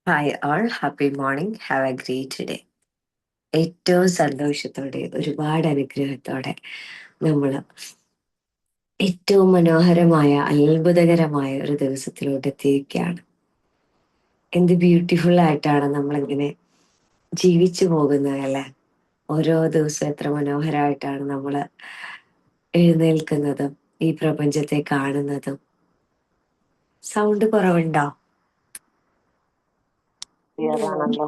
Hi all, happy morning, have A great day. ഏറ്റവും സന്തോഷത്തോടെ ഒരുപാട് അനുഗ്രഹത്തോടെ നമ്മൾ ഏറ്റവും മനോഹരമായ അത്ഭുതകരമായ ഒരു ദിവസത്തിലോട്ട് എത്തിയിരിക്കുകയാണ്. എന്ത് ബ്യൂട്ടിഫുൾ ആയിട്ടാണ് നമ്മളിങ്ങനെ ജീവിച്ചു പോകുന്നത് അല്ലെ. ഓരോ ദിവസവും എത്ര മനോഹരമായിട്ടാണ് നമ്മൾ എഴുന്നേൽക്കുന്നതും ഈ പ്രപഞ്ചത്തെ കാണുന്നതും. സൗണ്ട് കുറവുണ്ടോ? ക്ലിയർ ആണല്ലോ.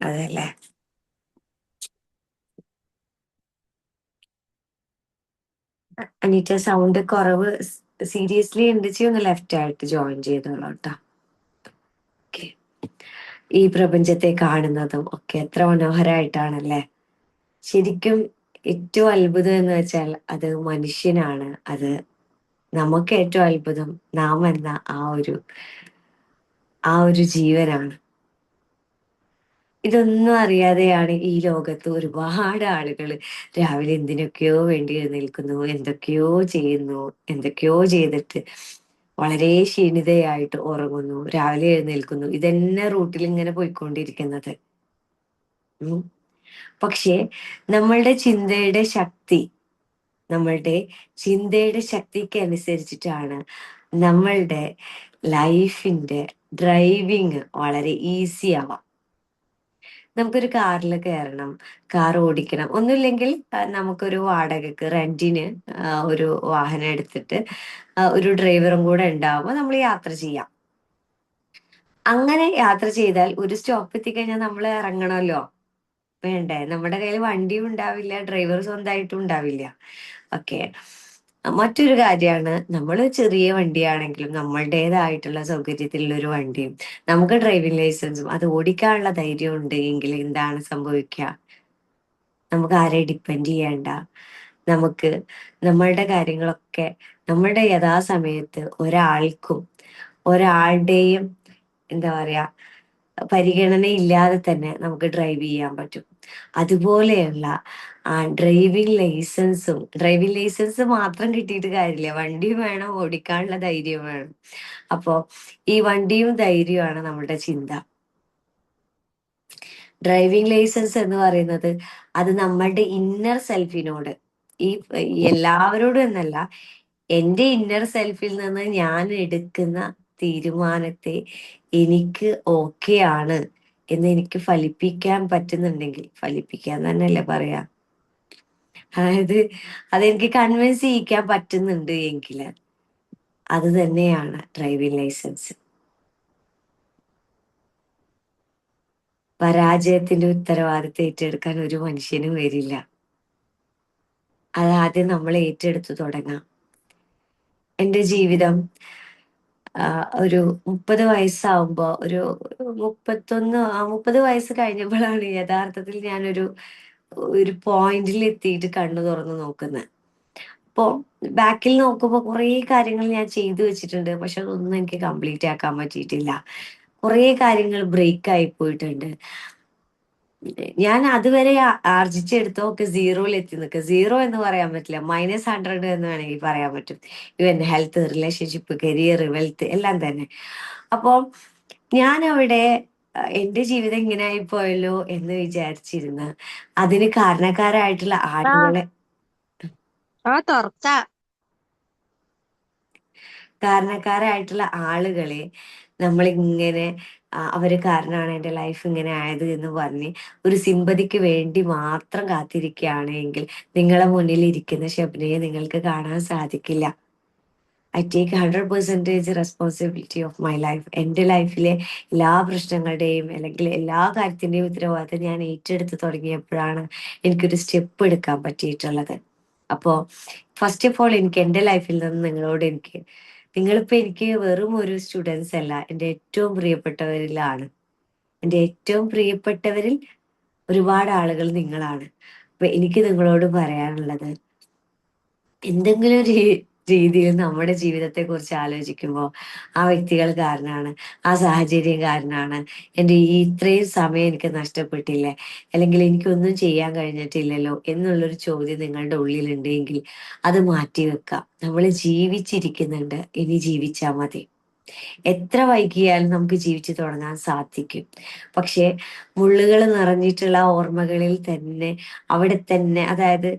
അതല്ലേ. അനീറ്റ, സൗണ്ട് കുറവ് സീരിയസ്ലി ഉണ്ട്. ഒന്ന് ലെഫ്റ്റ് ആയിട്ട് ജോയിൻ ചെയ്തോളൂ കേട്ടോ. ഓക്കെ. ഈ പ്രപഞ്ചത്തെ കാണുന്നതും ഒക്കെ എത്ര മനോഹരമായിട്ടാണല്ലേ. ശരിക്കും ഏറ്റവും അത്ഭുതം എന്ന് വെച്ചാൽ അത് മനുഷ്യനാണ്. അത് നമുക്ക് ഏറ്റവും അത്ഭുതം നാം എന്ന ആ ഒരു ജീവനാണ്. ഇതൊന്നും അറിയാതെയാണ് ഈ ലോകത്ത് ഒരുപാട് ആളുകൾ രാവിലെ എന്തിനൊക്കെയോ വേണ്ടി എഴുന്നേൽക്കുന്നു, എന്തൊക്കെയോ ചെയ്യുന്നു, എന്തൊക്കെയോ ചെയ്തിട്ട് വളരെ ക്ഷീണിതയായിട്ട് ഉറങ്ങുന്നു, രാവിലെ എഴുന്നേൽക്കുന്നു. ഇതന്നെ റൂട്ടിൽ ഇങ്ങനെ പോയിക്കൊണ്ടിരിക്കുന്നത്. പക്ഷേ നമ്മളുടെ നമ്മളുടെ ചിന്തയുടെ ശക്തിക്ക് അനുസരിച്ചിട്ടാണ് നമ്മളുടെ ലൈഫിന്റെ ഡ്രൈവിങ് വളരെ ഈസി ആവാം. നമുക്കൊരു കാറിൽ കയറണം, കാർ ഓടിക്കണം, ഒന്നുമില്ലെങ്കിൽ നമുക്കൊരു വാടകക്ക് റെന്റിന് ഒരു വാഹനം എടുത്തിട്ട് ഒരു ഡ്രൈവറും കൂടെ ഉണ്ടാവുമ്പോൾ നമ്മൾ യാത്ര ചെയ്യാം. അങ്ങനെ യാത്ര ചെയ്താൽ ഒരു സ്റ്റോപ്പ് എത്തിക്കഴിഞ്ഞാൽ നമ്മൾ ഇറങ്ങണമല്ലോ, വേണ്ടേ? നമ്മുടെ കയ്യിൽ വണ്ടിയും ഉണ്ടാവില്ല, ഡ്രൈവർ സ്വന്തമായിട്ടും ഉണ്ടാവില്ല. ഓക്കെ. മറ്റൊരു കാര്യമാണ്, നമ്മൾ ചെറിയ വണ്ടിയാണെങ്കിലും നമ്മളുടേതായിട്ടുള്ള സൗകര്യത്തിലുള്ള ഒരു വണ്ടിയും നമുക്ക് ഡ്രൈവിംഗ് ലൈസൻസും അത് ഓടിക്കാനുള്ള ധൈര്യം ഉണ്ട് എങ്കിൽ എന്താണ് സംഭവിക്കുക? നമുക്ക് ആരെയും ഡിപ്പെൻഡ് ചെയ്യേണ്ട. നമുക്ക് നമ്മളുടെ കാര്യങ്ങളൊക്കെ നമ്മളുടെ യഥാസമയത്ത് ഒരാളുടെയും എന്താ പറയാ പരിഗണന ഇല്ലാതെ തന്നെ നമുക്ക് ഡ്രൈവ് ചെയ്യാൻ പറ്റും. അതുപോലെയുള്ള ഡ്രൈവിംഗ് ലൈസൻസ് മാത്രം കിട്ടിയിട്ട് കാര്യമില്ല, വണ്ടിയും വേണം, ഓടിക്കാനുള്ള ധൈര്യം വേണം. അപ്പോ ഈ വണ്ടിയും ധൈര്യമാണ് നമ്മുടെ ചിന്ത. ഡ്രൈവിംഗ് ലൈസൻസ് എന്ന് പറയുന്നത് അത് നമ്മളുടെ ഇന്നർ സെൽഫിനോട്, ഈ എല്ലാവരോടും എന്നല്ല, എൻ്റെ ഇന്നർ സെൽഫിൽ നിന്ന് ഞാൻ എടുക്കുന്ന തീരുമാനത്തെ എനിക്ക് ഓക്കെ ആണ് എന്ന് എനിക്ക് ഫലിപ്പിക്കാൻ പറ്റുന്നുണ്ടെങ്കിൽ, ഫലിപ്പിക്കാൻ തന്നെയല്ലേ പറയാ, അതായത് അതെനിക്ക് കൺവിൻസ് ചെയ്യിക്കാൻ പറ്റുന്നുണ്ട് എങ്കിൽ അത് തന്നെയാണ് ഡ്രൈവിംഗ് ലൈസൻസ്. പരാജയത്തിന്റെ ഉത്തരവാദിത്തം ഏറ്റെടുക്കാൻ ഒരു മനുഷ്യനും വരില്ല. അതാദ്യം നമ്മൾ ഏറ്റെടുത്തു തുടങ്ങാം. എൻ്റെ ജീവിതം ഒരു 30 വയസ്സാവുമ്പോ, ഒരു 30 വയസ്സ് കഴിഞ്ഞപ്പോഴാണ് യഥാർത്ഥത്തിൽ ഞാനൊരു ഒരു പോയിന്റിൽ എത്തിയിട്ട് കണ്ണു തുറന്നു നോക്കുന്നത്. അപ്പോ ബാക്കിൽ നോക്കുമ്പോൾ കുറേ കാര്യങ്ങൾ ഞാൻ ചെയ്തു വെച്ചിട്ടുണ്ട്, പക്ഷെ അതൊന്നും എനിക്ക് കംപ്ലീറ്റ് ആക്കാൻ പറ്റിയിട്ടില്ല. കുറേ കാര്യങ്ങൾ ബ്രേക്ക് ആയി പോയിട്ടുണ്ട്. ഞാൻ അതുവരെ ആർജിച്ചെടുത്തൊക്കെ സീറോയിൽ എത്തി നിൽക്കുക. സീറോ എന്ന് പറയാൻ പറ്റില്ല, -100 എന്ന് വേണമെങ്കിൽ പറയാൻ പറ്റും. ഇവൻ ഹെൽത്ത്, റിലേഷൻഷിപ്പ്, കരിയർ, വെൽത്ത് എല്ലാം തന്നെ. അപ്പോ ഞാൻ അവിടെ എന്റെ ജീവിതം ഇങ്ങനെ ആയി പോയല്ലോ എന്ന് വിചാരിച്ചിരുന്ന അതിന് കാരണക്കാരായിട്ടുള്ള ആളുകളെ ആ തുറക്ക കാരണക്കാരായിട്ടുള്ള ആളുകളെ നമ്മളിങ്ങനെ അവര് കാരണമാണ് എൻ്റെ ലൈഫ് ഇങ്ങനെ ആയത് എന്ന് പറഞ്ഞ് ഒരു സിമ്പതിക്ക് വേണ്ടി മാത്രം കാത്തിരിക്കുകയാണെങ്കിൽ നിങ്ങളെ മുന്നിൽ ഇരിക്കുന്ന ഷെബ്നയെ നിങ്ങൾക്ക് കാണാൻ സാധിക്കില്ല. I take 100% responsibility of my life. എൻ്റെ ലൈഫിലെ എല്ലാ പ്രശ്നങ്ങളുടെയും അല്ലെങ്കിൽ എല്ലാ കാര്യത്തിന്റെയും ഉത്തരവാദിത്തം ഞാൻ ഏറ്റെടുത്ത് തുടങ്ങിയപ്പോഴാണ് എനിക്കൊരു സ്റ്റെപ്പ് എടുക്കാൻ പറ്റിയിട്ടുള്ളത്. അപ്പോ ഫസ്റ്റ് ഓഫ് ഓൾ എനിക്ക് എൻ്റെ ലൈഫിൽ നിന്ന് നിങ്ങളിപ്പോ എനിക്ക് വെറും ഒരു സ്റ്റുഡൻസ് അല്ല, എൻ്റെ ഏറ്റവും പ്രിയപ്പെട്ടവരിലാണ്. എൻ്റെ ഏറ്റവും പ്രിയപ്പെട്ടവരിൽ ഒരുപാട് ആളുകൾ നിങ്ങളാണ്. അപ്പൊ എനിക്ക് നിങ്ങളോട് പറയാനുള്ളത്, എന്തെങ്കിലും ഒരു രീതിയിൽ നമ്മുടെ ജീവിതത്തെ കുറിച്ച് ആലോചിക്കുമ്പോൾ ആ വ്യക്തികൾ കാരണമാണ്, ആ സാഹചര്യം കാരണമാണ് എൻ്റെ ഈ ഇത്രയും സമയം എനിക്ക് നഷ്ടപ്പെട്ടില്ലേ, അല്ലെങ്കിൽ എനിക്കൊന്നും ചെയ്യാൻ കഴിഞ്ഞിട്ടില്ലല്ലോ എന്നുള്ളൊരു ചോദ്യം നിങ്ങളുടെ ഉള്ളിലുണ്ടെങ്കിൽ അത് മാറ്റി വെക്കാം. നമ്മൾ ജീവിച്ചിരിക്കുന്നുണ്ട്, ഇനി ജീവിച്ചാൽ മതി. എത്ര വൈകിയാലും നമുക്ക് ജീവിച്ചു തുടങ്ങാൻ സാധിക്കും. പക്ഷെ മുള്ളുകൾ നിറഞ്ഞിട്ടുള്ള ഓർമ്മകളിൽ തന്നെ അവിടെ തന്നെ, അതായത്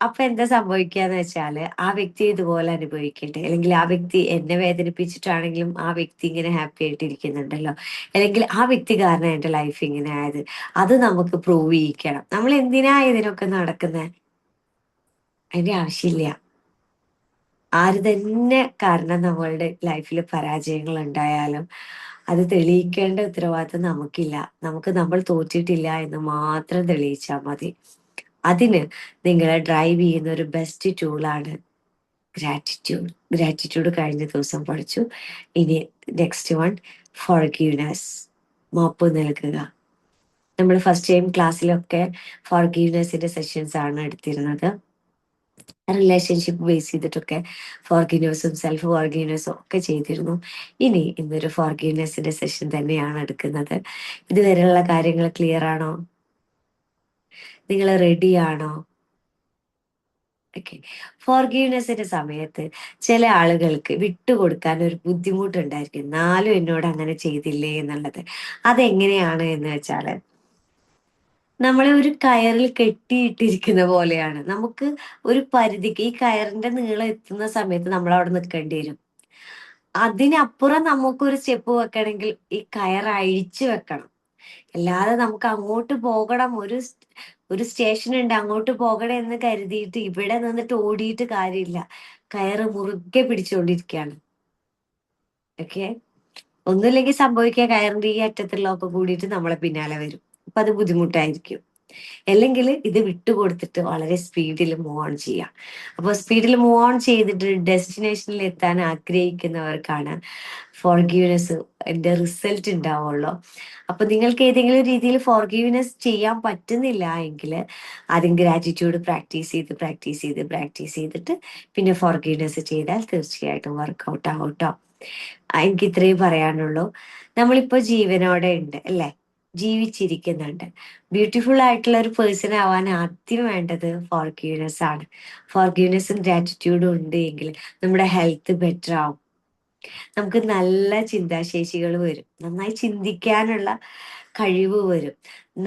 അപ്പൊ എന്താ സംഭവിക്കാന്ന് വെച്ചാല് ആ വ്യക്തി ഇതുപോലെ അനുഭവിക്കട്ടെ, അല്ലെങ്കിൽ ആ വ്യക്തി എന്നെ വേദനിപ്പിച്ചിട്ടാണെങ്കിലും ആ വ്യക്തി ഇങ്ങനെ ഹാപ്പി ആയിട്ട് ഇരിക്കുന്നുണ്ടല്ലോ, അല്ലെങ്കിൽ ആ വ്യക്തി കാരണം എന്റെ ലൈഫ് ഇങ്ങനെ ആയത്, അത് നമുക്ക് പ്രൂവ് ചെയ്യിക്കണം. നമ്മൾ എന്തിനാ ഇതിനൊക്കെ നടക്കുന്നത്? അതിന്റെ ആവശ്യമില്ല. ആര് തന്നെ കാരണം നമ്മളുടെ ലൈഫിൽ പരാജയങ്ങൾ ഉണ്ടായാലും അത് തെളിയിക്കേണ്ട ഉത്തരവാദിത്വം നമുക്കില്ല. നമുക്ക് നമ്മൾ തോറ്റിട്ടില്ല എന്ന് മാത്രം തെളിയിച്ചാൽ മതി. അതിന് നിങ്ങളെ ഡ്രൈവ് ചെയ്യുന്ന ഒരു ബെസ്റ്റ് ടൂളാണ് ഗ്രാറ്റിറ്റ്യൂഡ്. ഗ്രാറ്റിറ്റ്യൂഡ് കഴിഞ്ഞ ദിവസം പഠിച്ചു. ഇനി നെക്സ്റ്റ് വൺ, ഫോർഗീവ്നെസ്, മാപ്പ് നൽകുക. നമ്മൾ ഫസ്റ്റ് ടൈം ക്ലാസ്സിലൊക്കെ ഫോർഗീവ്നെസിന്റെ സെഷൻസ് ആണ് എടുത്തിരുന്നത്. റിലേഷൻഷിപ്പ് ബേസ് ചെയ്തിട്ടൊക്കെ ഫോർഗീവ്നെസ്സും സെൽഫ് ഫോർഗീവ്നെസ്സും ഒക്കെ ചെയ്തിരുന്നു. ഇന്നൊരു ഫോർഗീവ്നെസിന്റെ സെഷൻ തന്നെയാണ് എടുക്കുന്നത്. ഇതുവരെയുള്ള കാര്യങ്ങൾ ക്ലിയർ ആണോ? നിങ്ങൾ റെഡിയാണോ? ഓക്കെ. ഫോർഗീവ്നെസിന്റെ സമയത്ത് ചില ആളുകൾക്ക് വിട്ടുകൊടുക്കാൻ ഒരു ബുദ്ധിമുട്ടുണ്ടായിരിക്കും. എന്നാലും എന്നോട് അങ്ങനെ ചെയ്തില്ലേ എന്നുള്ളത്. അതെങ്ങനെയാണ് എന്ന് വെച്ചാല്, നമ്മളെ ഒരു കയറിൽ കെട്ടിയിട്ടിരിക്കുന്ന പോലെയാണ്. നമുക്ക് ഒരു പരിധിക്ക് ഈ കയറിന്റെ നീളം എത്തുന്ന സമയത്ത് നമ്മൾ അവിടെ നിൽക്കേണ്ടി വരും. അതിനപ്പുറം നമുക്കൊരു സ്റ്റെപ്പ് വെക്കണമെങ്കിൽ ഈ കയർ അഴിച്ചു വെക്കണം. അല്ലാതെ നമുക്ക് അങ്ങോട്ട് പോകണം, ഒരു സ്റ്റേഷൻ ഉണ്ട് അങ്ങോട്ട് പോകണം എന്ന് കരുതിയിട്ട് ഇവിടെ നിന്നിട്ട് ഓടിയിട്ട് കാര്യമില്ല. കയറ് മുറുകെ പിടിച്ചുകൊണ്ടിരിക്കുകയാണ്. ഓക്കെ. ഒന്നുമില്ലെങ്കിൽ സംഭവിക്കുക, കയറിന്റെ ഈ അറ്റത്തുള്ളതൊക്കെ കൂടിയിട്ട് നമ്മളെ പിന്നാലെ വരും. അപ്പൊ അത് ബുദ്ധിമുട്ടായിരിക്കും. അല്ലെങ്കിൽ ഇത് വിട്ടുകൊടുത്തിട്ട് വളരെ സ്പീഡിൽ മൂവ് ഓൺ ചെയ്യാം. അപ്പോൾ സ്പീഡിൽ മൂവ് ഓൺ ചെയ്തിട്ട് ഡെസ്റ്റിനേഷനിൽ എത്താൻ ആഗ്രഹിക്കുന്നവർക്കാണ് ഫോർഗീവ്നെസ് എന്റെ റിസൾട്ട് ഉണ്ടാവുള്ളൂ. അപ്പൊ നിങ്ങൾക്ക് ഏതെങ്കിലും രീതിയിൽ ഫോർഗീവ്നെസ് ചെയ്യാൻ പറ്റുന്നില്ല എങ്കിൽ ആദ്യം ഗ്രാറ്റിറ്റ്യൂഡ് പ്രാക്ടീസ് ചെയ്തിട്ട് പിന്നെ ഫോർഗീവ്നെസ് ചെയ്താൽ തീർച്ചയായിട്ടും വർക്ക്ഔട്ട് ആവും ട്ടോ. എനിക്ക് ഇത്രയും പറയാനുള്ളൂ. നമ്മളിപ്പോ ജീവനോടെ ഉണ്ട് അല്ലെ, ജീവിച്ചിരിക്കുന്നുണ്ട്. ബ്യൂട്ടിഫുൾ ആയിട്ടുള്ള ഒരു പേഴ്സൺ ആവാൻ ആദ്യം വേണ്ടത് ഫോർഗീവ്നെസ് ആണ്. ഫോർഗീവ്നെസ്സും ഗ്രാറ്റിറ്റ്യൂഡും ഉണ്ട് എങ്കിൽ നമ്മുടെ ഹെൽത്ത് ബെറ്റർ ആവും. നമുക്ക് നല്ല ചിന്താശേഷികൾ വരും, നന്നായി ചിന്തിക്കാനുള്ള കഴിവ് വരും,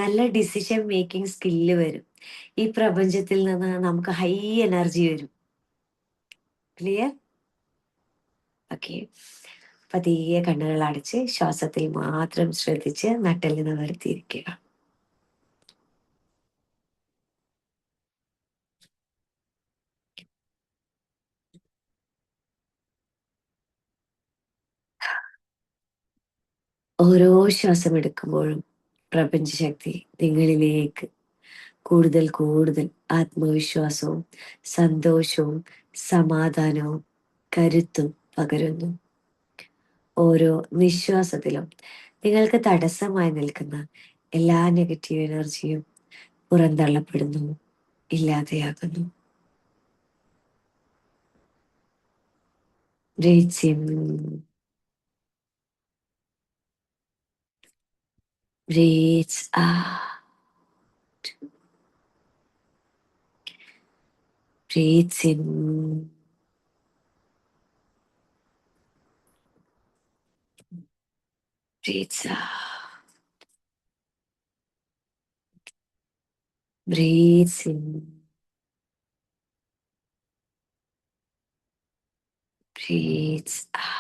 നല്ല ഡിസിഷൻ മേക്കിംഗ് സ്കില്ല് വരും. ഈ പ്രപഞ്ചത്തിൽ നിന്ന് നമുക്ക് ഹൈ എനർജി വരും. ക്ലിയർ? ഓക്കെ. പതിയെ കണ്ണുകൾ അടച്ച് ശ്വാസത്തിൽ മാത്രം ശ്രദ്ധിച്ച് നട്ടെല്ല് നിവർത്തിയിരിക്കുക. ഓരോ ശ്വാസം എടുക്കുമ്പോഴും പ്രപഞ്ചശക്തി നിങ്ങളിലേക്ക് കൂടുതൽ കൂടുതൽ ആത്മവിശ്വാസവും സന്തോഷവും സമാധാനവും കരുത്തും പകരുന്നു. ഓരോ നിശ്വാസത്തിലും നിങ്ങൾക്ക് തടസ്സമായി നിൽക്കുന്ന എല്ലാ നെഗറ്റീവ് എനർജിയും പുറന്തള്ളപ്പെടുന്നു, ഇല്ലാതെയാകുന്നു. Breathe in, breathe out, breathe in, breathe out, breathe in, breathe out.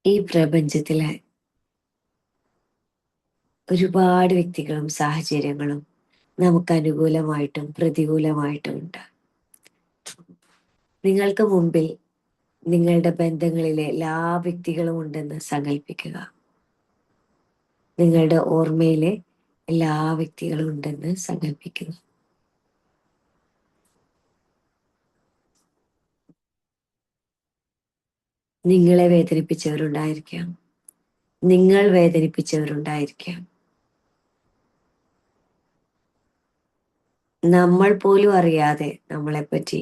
ഈ പ്രപഞ്ചത്തിലെ ഒരുപാട് വ്യക്തികളും സാഹചര്യങ്ങളും നമുക്ക് അനുകൂലമായിട്ടും പ്രതികൂലമായിട്ടും ഉണ്ട്. നിങ്ങൾക്ക് മുമ്പിൽ നിങ്ങളുടെ ബന്ധങ്ങളിലെ എല്ലാ വ്യക്തികളും ഉണ്ടെന്ന് സങ്കല്പിക്കുക. നിങ്ങളുടെ ഓർമ്മയിലെ എല്ലാ വ്യക്തികളും ഉണ്ടെന്ന് സങ്കല്പിക്കുക. നിങ്ങളെ വേദനിപ്പിച്ചവരുണ്ടായിരിക്കാം, നിങ്ങൾ വേദനിപ്പിച്ചവരുണ്ടായിരിക്കാം. നമ്മൾ പോലും അറിയാതെ നമ്മളെപ്പറ്റി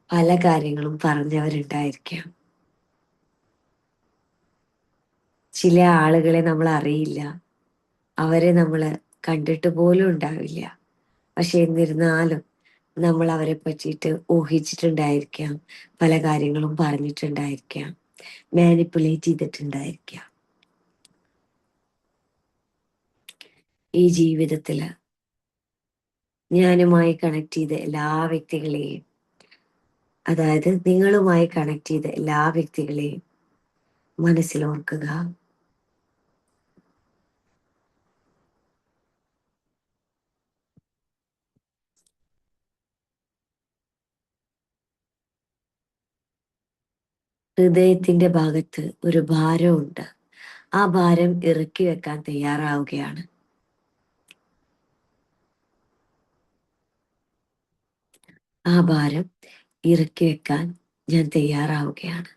പല കാര്യങ്ങളും പറഞ്ഞവരുണ്ടായിരിക്കാം. ചില ആളുകളെ നമ്മൾ അറിയില്ല, അവരെ നമ്മൾ കണ്ടിട്ട് പോലും ഉണ്ടാവില്ല. പക്ഷെ എന്നിരുന്നാലും നമ്മൾ അവരെ പറ്റിയിട്ട് ഊഹിച്ചിട്ടുണ്ടായിരിക്കാം, പല കാര്യങ്ങളും പറഞ്ഞിട്ടുണ്ടായിരിക്കാം, മാനിപ്പുലേറ്റ് ചെയ്തിട്ടുണ്ടായിരിക്കാം. ഈ ജീവിതത്തില് ഞാനുമായി കണക്ട് ചെയ്ത എല്ലാ വ്യക്തികളെയും, അതായത് നിങ്ങളുമായി കണക്ട് ചെയ്ത എല്ലാ വ്യക്തികളെയും മനസ്സിലോർക്കുക. ഹൃദയത്തിന്റെ ഭാഗത്ത് ഒരു ഭാരമുണ്ട്. ആ ഭാരം ഇറക്കി വെക്കാൻ തയ്യാറാവുകയാണ്. ആ ഭാരം ഇറക്കി വെക്കാൻ ഞാൻ തയ്യാറാവുകയാണ്.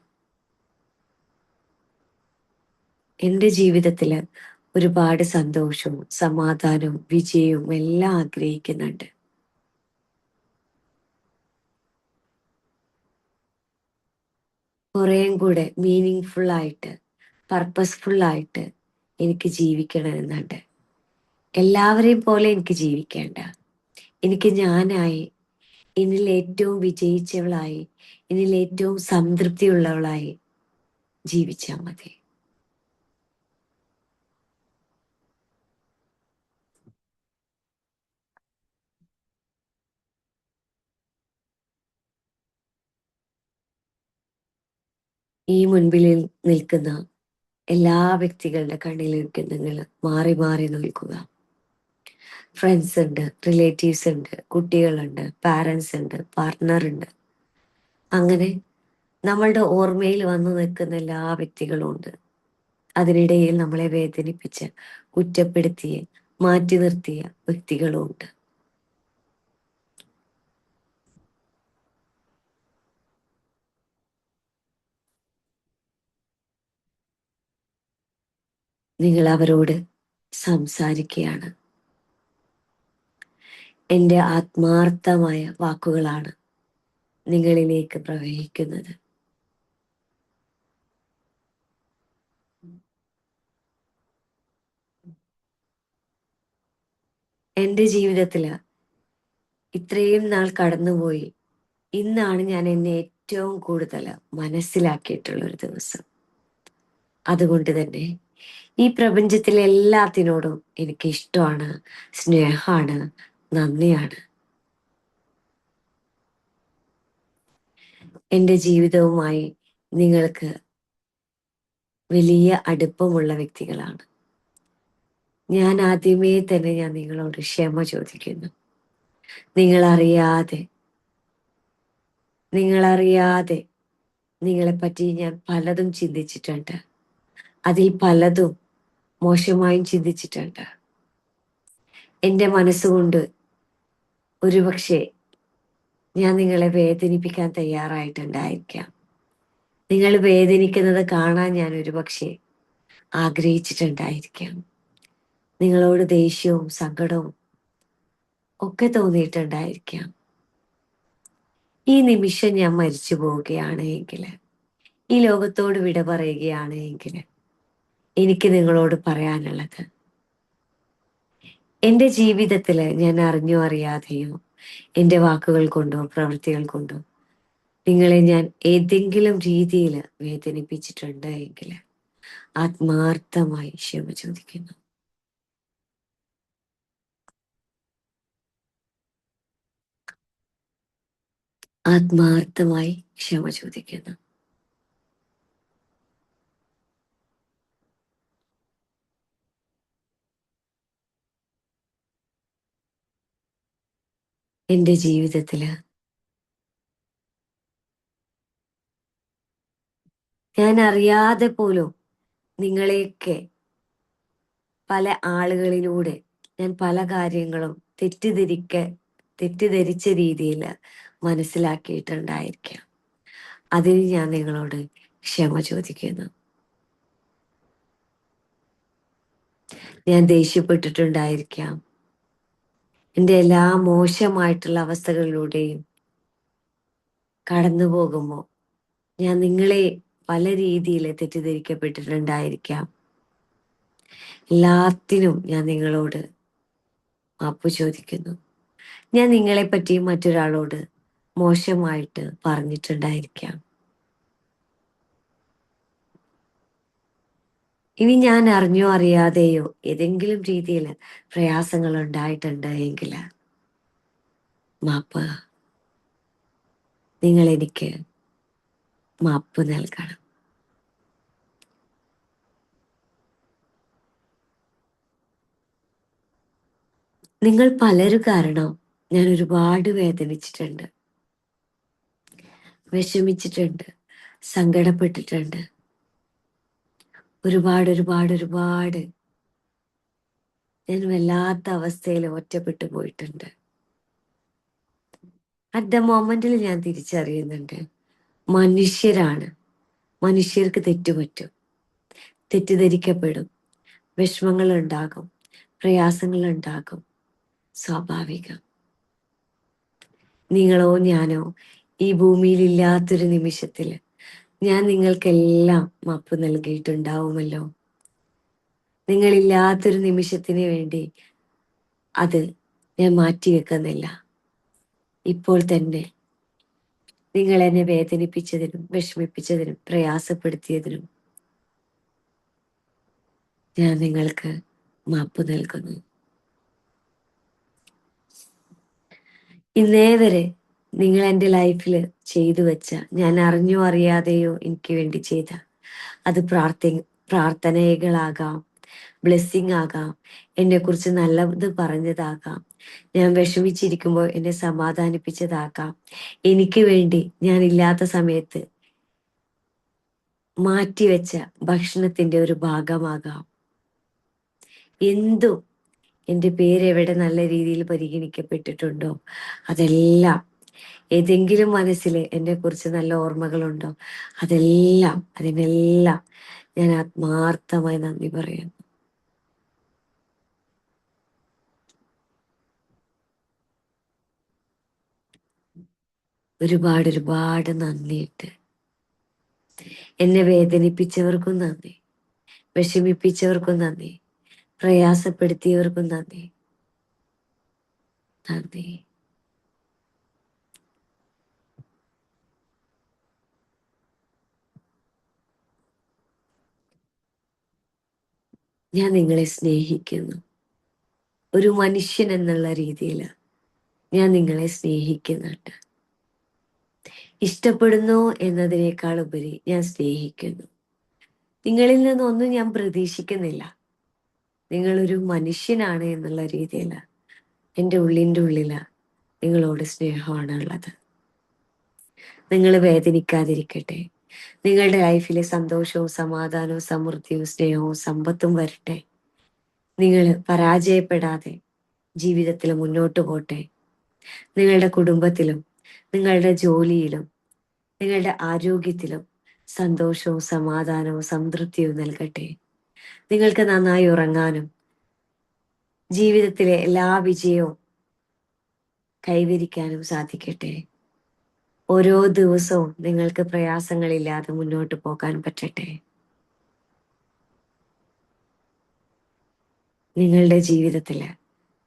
എൻ്റെ ജീവിതത്തില് ഒരുപാട് സന്തോഷവും സമാധാനവും വിജയവും എല്ലാം ആഗ്രഹിക്കുന്നുണ്ട്. കുറേയും കൂടെ മീനിങ് ഫുൾ ആയിട്ട്, പർപ്പസ്ഫുൾ ആയിട്ട് എനിക്ക് ജീവിക്കണമെന്നുണ്ട്. എല്ലാവരെയും പോലെ എനിക്ക് ജീവിക്കേണ്ട, എനിക്ക് ഞാനായി, എന്നിൽ ഏറ്റവും വിജയിച്ചവളായി, എന്നിൽ ഏറ്റവും സംതൃപ്തിയുള്ളവളായി ജീവിച്ചാൽ മതി. ഈ മുൻപിൽ നിൽക്കുന്ന എല്ലാ വ്യക്തികളുടെ കണ്ണിലേക്ക് നിങ്ങൾ മാറി മാറി നോക്കുക. ഫ്രണ്ട്സ് ഉണ്ട്, റിലേറ്റീവ്സ് ഉണ്ട്, കുട്ടികളുണ്ട്, പാരൻസ് ഉണ്ട്, പാർട്ട്ണർ ഉണ്ട്. അങ്ങനെ നമ്മളുടെ ഓർമ്മയിൽ വന്നു നിൽക്കുന്ന എല്ലാ വ്യക്തികളും ഉണ്ട്. അതിനിടയിൽ നമ്മളെ വേദനിപ്പിച്ച് കുറ്റപ്പെടുത്തിയ, മാറ്റി നിർത്തിയ വ്യക്തികളും ഉണ്ട്. നിങ്ങൾ അവരോട് സംസാരിക്കുകയാണ്. എൻ്റെ ആത്മാർത്ഥമായ വാക്കുകളാണ് നിങ്ങളിലേക്ക് പ്രവഹിക്കുന്നത്. എൻ്റെ ജീവിതത്തില് ഇത്രയും നാൾ കടന്നുപോയി, ഇന്നാണ് ഞാൻ എന്നെ ഏറ്റവും കൂടുതൽ മനസ്സിലാക്കിയിട്ടുള്ള ഒരു ദിവസം. അതുകൊണ്ട് തന്നെ ഈ പ്രപഞ്ചത്തിലെ എല്ലാത്തിനോടും എനിക്ക് ഇഷ്ടമാണ്, സ്നേഹമാണ്, നന്ദിയാണ്. എൻ്റെ ജീവിതവുമായി നിങ്ങൾക്ക് വലിയ അടുപ്പമുള്ള വ്യക്തികളാണ്. ഞാൻ ആദ്യമേ തന്നെ ഞാൻ നിങ്ങളോട് ക്ഷമ ചോദിക്കുന്നു. നിങ്ങളറിയാതെ നിങ്ങളറിയാതെ നിങ്ങളെപ്പറ്റി ഞാൻ പലതും ചിന്തിച്ചിട്ടുണ്ട്. അതിൽ പലതും മോശമായും ചിന്തിച്ചിട്ടുണ്ട്. എൻ്റെ മനസ്സുകൊണ്ട് ഒരുപക്ഷെ ഞാൻ നിങ്ങളെ വേദനിപ്പിക്കാൻ തയ്യാറായിട്ടുണ്ടായിരിക്കാം. നിങ്ങൾ വേദനിക്കുന്നത് കാണാൻ ഞാൻ ഒരുപക്ഷെ ആഗ്രഹിച്ചിട്ടുണ്ടായിരിക്കാം. നിങ്ങളോട് ദേഷ്യവും സങ്കടവും ഒക്കെ തോന്നിയിട്ടുണ്ടായിരിക്കാം. ഈ നിമിഷം ഞാൻ മരിച്ചു പോവുകയാണ് എങ്കിൽ, ഈ ലോകത്തോട് വിട പറയുകയാണ് എങ്കിൽ, എനിക്ക് നിങ്ങളോട് പറയാനുള്ളത്, എൻ്റെ ജീവിതത്തില് ഞാൻ അറിഞ്ഞോ അറിയാതെയോ എൻ്റെ വാക്കുകൾ കൊണ്ടോ പ്രവൃത്തികൾ കൊണ്ടോ നിങ്ങളെ ഞാൻ ഏതെങ്കിലും രീതിയിൽ വേദനിപ്പിച്ചിട്ടുണ്ട് എങ്കിൽ ആത്മാർത്ഥമായി ക്ഷമ ചോദിക്കുന്നു. ആത്മാർത്ഥമായി ക്ഷമ ചോദിക്കുന്നു. എൻ്റെ ജീവിതത്തില് ഞാൻ അറിയാതെ പോലും നിങ്ങളെയൊക്കെ പല ആളുകളിലൂടെ ഞാൻ പല കാര്യങ്ങളും തെറ്റിദ്ധരിച്ച രീതിയിൽ മനസ്സിലാക്കിയിട്ടുണ്ടായിരിക്കാം. അതിന് ഞാൻ നിങ്ങളോട് ക്ഷമ ചോദിക്കുന്നു. ഞാൻ ദേഷ്യപ്പെട്ടിട്ടുണ്ടായിരിക്കാം. എൻ്റെ എല്ലാ മോശമായിട്ടുള്ള അവസ്ഥകളിലൂടെയും കടന്നു പോകുമ്പോൾ ഞാൻ നിങ്ങളെ പല രീതിയിൽ തെറ്റിദ്ധരിക്കപ്പെട്ടിട്ടുണ്ടായിരിക്കാം. എല്ലാത്തിനും ഞാൻ നിങ്ങളോട് മാപ്പ് ചോദിക്കുന്നു. ഞാൻ നിങ്ങളെപ്പറ്റി മറ്റൊരാളോട് മോശമായിട്ട് പറഞ്ഞിട്ടുണ്ടായിരിക്കാം. ഇനി ഞാൻ അറിഞ്ഞോ അറിയാതെയോ ഏതെങ്കിലും രീതിയിൽ പ്രയാസങ്ങൾ ഉണ്ടായിട്ടുണ്ട് എങ്കിൽ മാപ്പ്, നിങ്ങൾ എനിക്ക് മാപ്പ് നൽകണം. നിങ്ങൾ പലരും കാരണം ഞാൻ ഒരുപാട് വേദനിച്ചിട്ടുണ്ട്, വിഷമിച്ചിട്ടുണ്ട്, സങ്കടപ്പെട്ടിട്ടുണ്ട്. ഒരുപാട് ഒരുപാട് ഒരുപാട് ഞാൻ വല്ലാത്ത അവസ്ഥയിൽ ഒറ്റപ്പെട്ടു പോയിട്ടുണ്ട്. അറ്റ് ദ മൊമെന്റിൽ ഞാൻ തിരിച്ചറിയുന്നുണ്ട്, മനുഷ്യരാണ്, മനുഷ്യർക്ക് തെറ്റുപറ്റും, തെറ്റിദ്ധരിക്കപ്പെടും, വിഷമങ്ങൾ ഉണ്ടാകും, പ്രയാസങ്ങൾ ഉണ്ടാകും, സ്വാഭാവികം. നിങ്ങളോ ഞാനോ ഈ ഭൂമിയിൽ ഇല്ലാത്തൊരു നിമിഷത്തില് ഞാൻ നിങ്ങൾക്കെല്ലാം മാപ്പ് നൽകിയിട്ടുണ്ടാവുമല്ലോ. നിങ്ങളില്ലാത്തൊരു നിമിഷത്തിന് വേണ്ടി അത് ഞാൻ മാറ്റിവെക്കുന്നില്ല. ഇപ്പോൾ തന്നെ നിങ്ങൾ എന്നെ വേദനിപ്പിച്ചതിനും വിഷമിപ്പിച്ചതിനും പ്രയാസപ്പെടുത്തിയതിനും ഞാൻ നിങ്ങൾക്ക് മാപ്പ് നൽകുന്നു. ഇന്നേ വരെ നിങ്ങൾ എൻ്റെ ലൈഫിൽ ചെയ്തു വെച്ച, ഞാൻ അറിഞ്ഞോ അറിയാതെയോ എനിക്ക് വേണ്ടി ചെയ്ത അത് പ്രാർത്ഥനകളാകാം, ബ്ലെസ്സിങ് ആകാം, എന്നെക്കുറിച്ച് നല്ലത് പറഞ്ഞതാകാം, ഞാൻ വിഷമിച്ചിരിക്കുമ്പോൾ എന്നെ സമാധാനിപ്പിച്ചതാകാം, എനിക്ക് വേണ്ടി ഞാൻ ഇല്ലാത്ത സമയത്ത് മാറ്റിവെച്ച ഭക്ഷണത്തിന്റെ ഒരു ഭാഗമാകാം. എന്തും എൻ്റെ പേര് എവിടെ നല്ല രീതിയിൽ പരിഗണിക്കപ്പെട്ടിട്ടുണ്ടോ അതെല്ലാം, ഏതെങ്കിലും മനസ്സിൽ എന്നെക്കുറിച്ച് നല്ല ഓർമ്മകളുണ്ടോ അതെല്ലാം, അതിനെല്ലാം ഞാൻ ആത്മാർത്ഥമായി നന്ദി പറയുന്നു. ഒരുപാട് ഒരുപാട് നന്ദിയുണ്ട്. എന്നെ വേദനിപ്പിച്ചവർക്കും നന്ദി, വിഷമിപ്പിച്ചവർക്കും നന്ദി, പ്രയാസപ്പെടുത്തിയവർക്കും നന്ദി. നന്ദി. ഞാൻ നിങ്ങളെ സ്നേഹിക്കുന്നു. ഒരു മനുഷ്യൻ എന്നുള്ള രീതിയിൽ ഞാൻ നിങ്ങളെ സ്നേഹിക്കുന്നുണ്ട്. ഇഷ്ടപ്പെടുന്നു എന്നതിനേക്കാൾ ഉപരി ഞാൻ സ്നേഹിക്കുന്നു. നിങ്ങളിൽ നിന്നൊന്നും ഞാൻ പ്രതീക്ഷിക്കുന്നില്ല. നിങ്ങളൊരു മനുഷ്യനാണ് എന്നുള്ള രീതിയിൽ എൻ്റെ ഉള്ളിൻ്റെ ഉള്ളില് നിങ്ങളോട് സ്നേഹമാണുള്ളത്. നിങ്ങൾ വേദനിക്കാതിരിക്കട്ടെ. നിങ്ങളുടെ ലൈഫിലെ സന്തോഷവും സമാധാനവും സമൃദ്ധിയും സ്നേഹവും സമ്പത്തും വരട്ടെ. നിങ്ങൾ പരാജയപ്പെടാതെ ജീവിതത്തിൽ മുന്നോട്ട് പോട്ടെ. നിങ്ങളുടെ കുടുംബത്തിലും നിങ്ങളുടെ ജോലിയിലും നിങ്ങളുടെ ആരോഗ്യത്തിലും സന്തോഷവും സമാധാനവും സംതൃപ്തിയും നൽകട്ടെ. നിങ്ങൾക്ക് നന്നായി ഉറങ്ങാനും ജീവിതത്തിലെ എല്ലാ വിജയവും കൈവരിക്കാനും സാധിക്കട്ടെ. ഓരോ ദിവസവും നിങ്ങൾക്ക് പ്രയാസങ്ങളില്ലാതെ മുന്നോട്ട് പോകാൻ പറ്റട്ടെ. നിങ്ങളുടെ ജീവിതത്തില്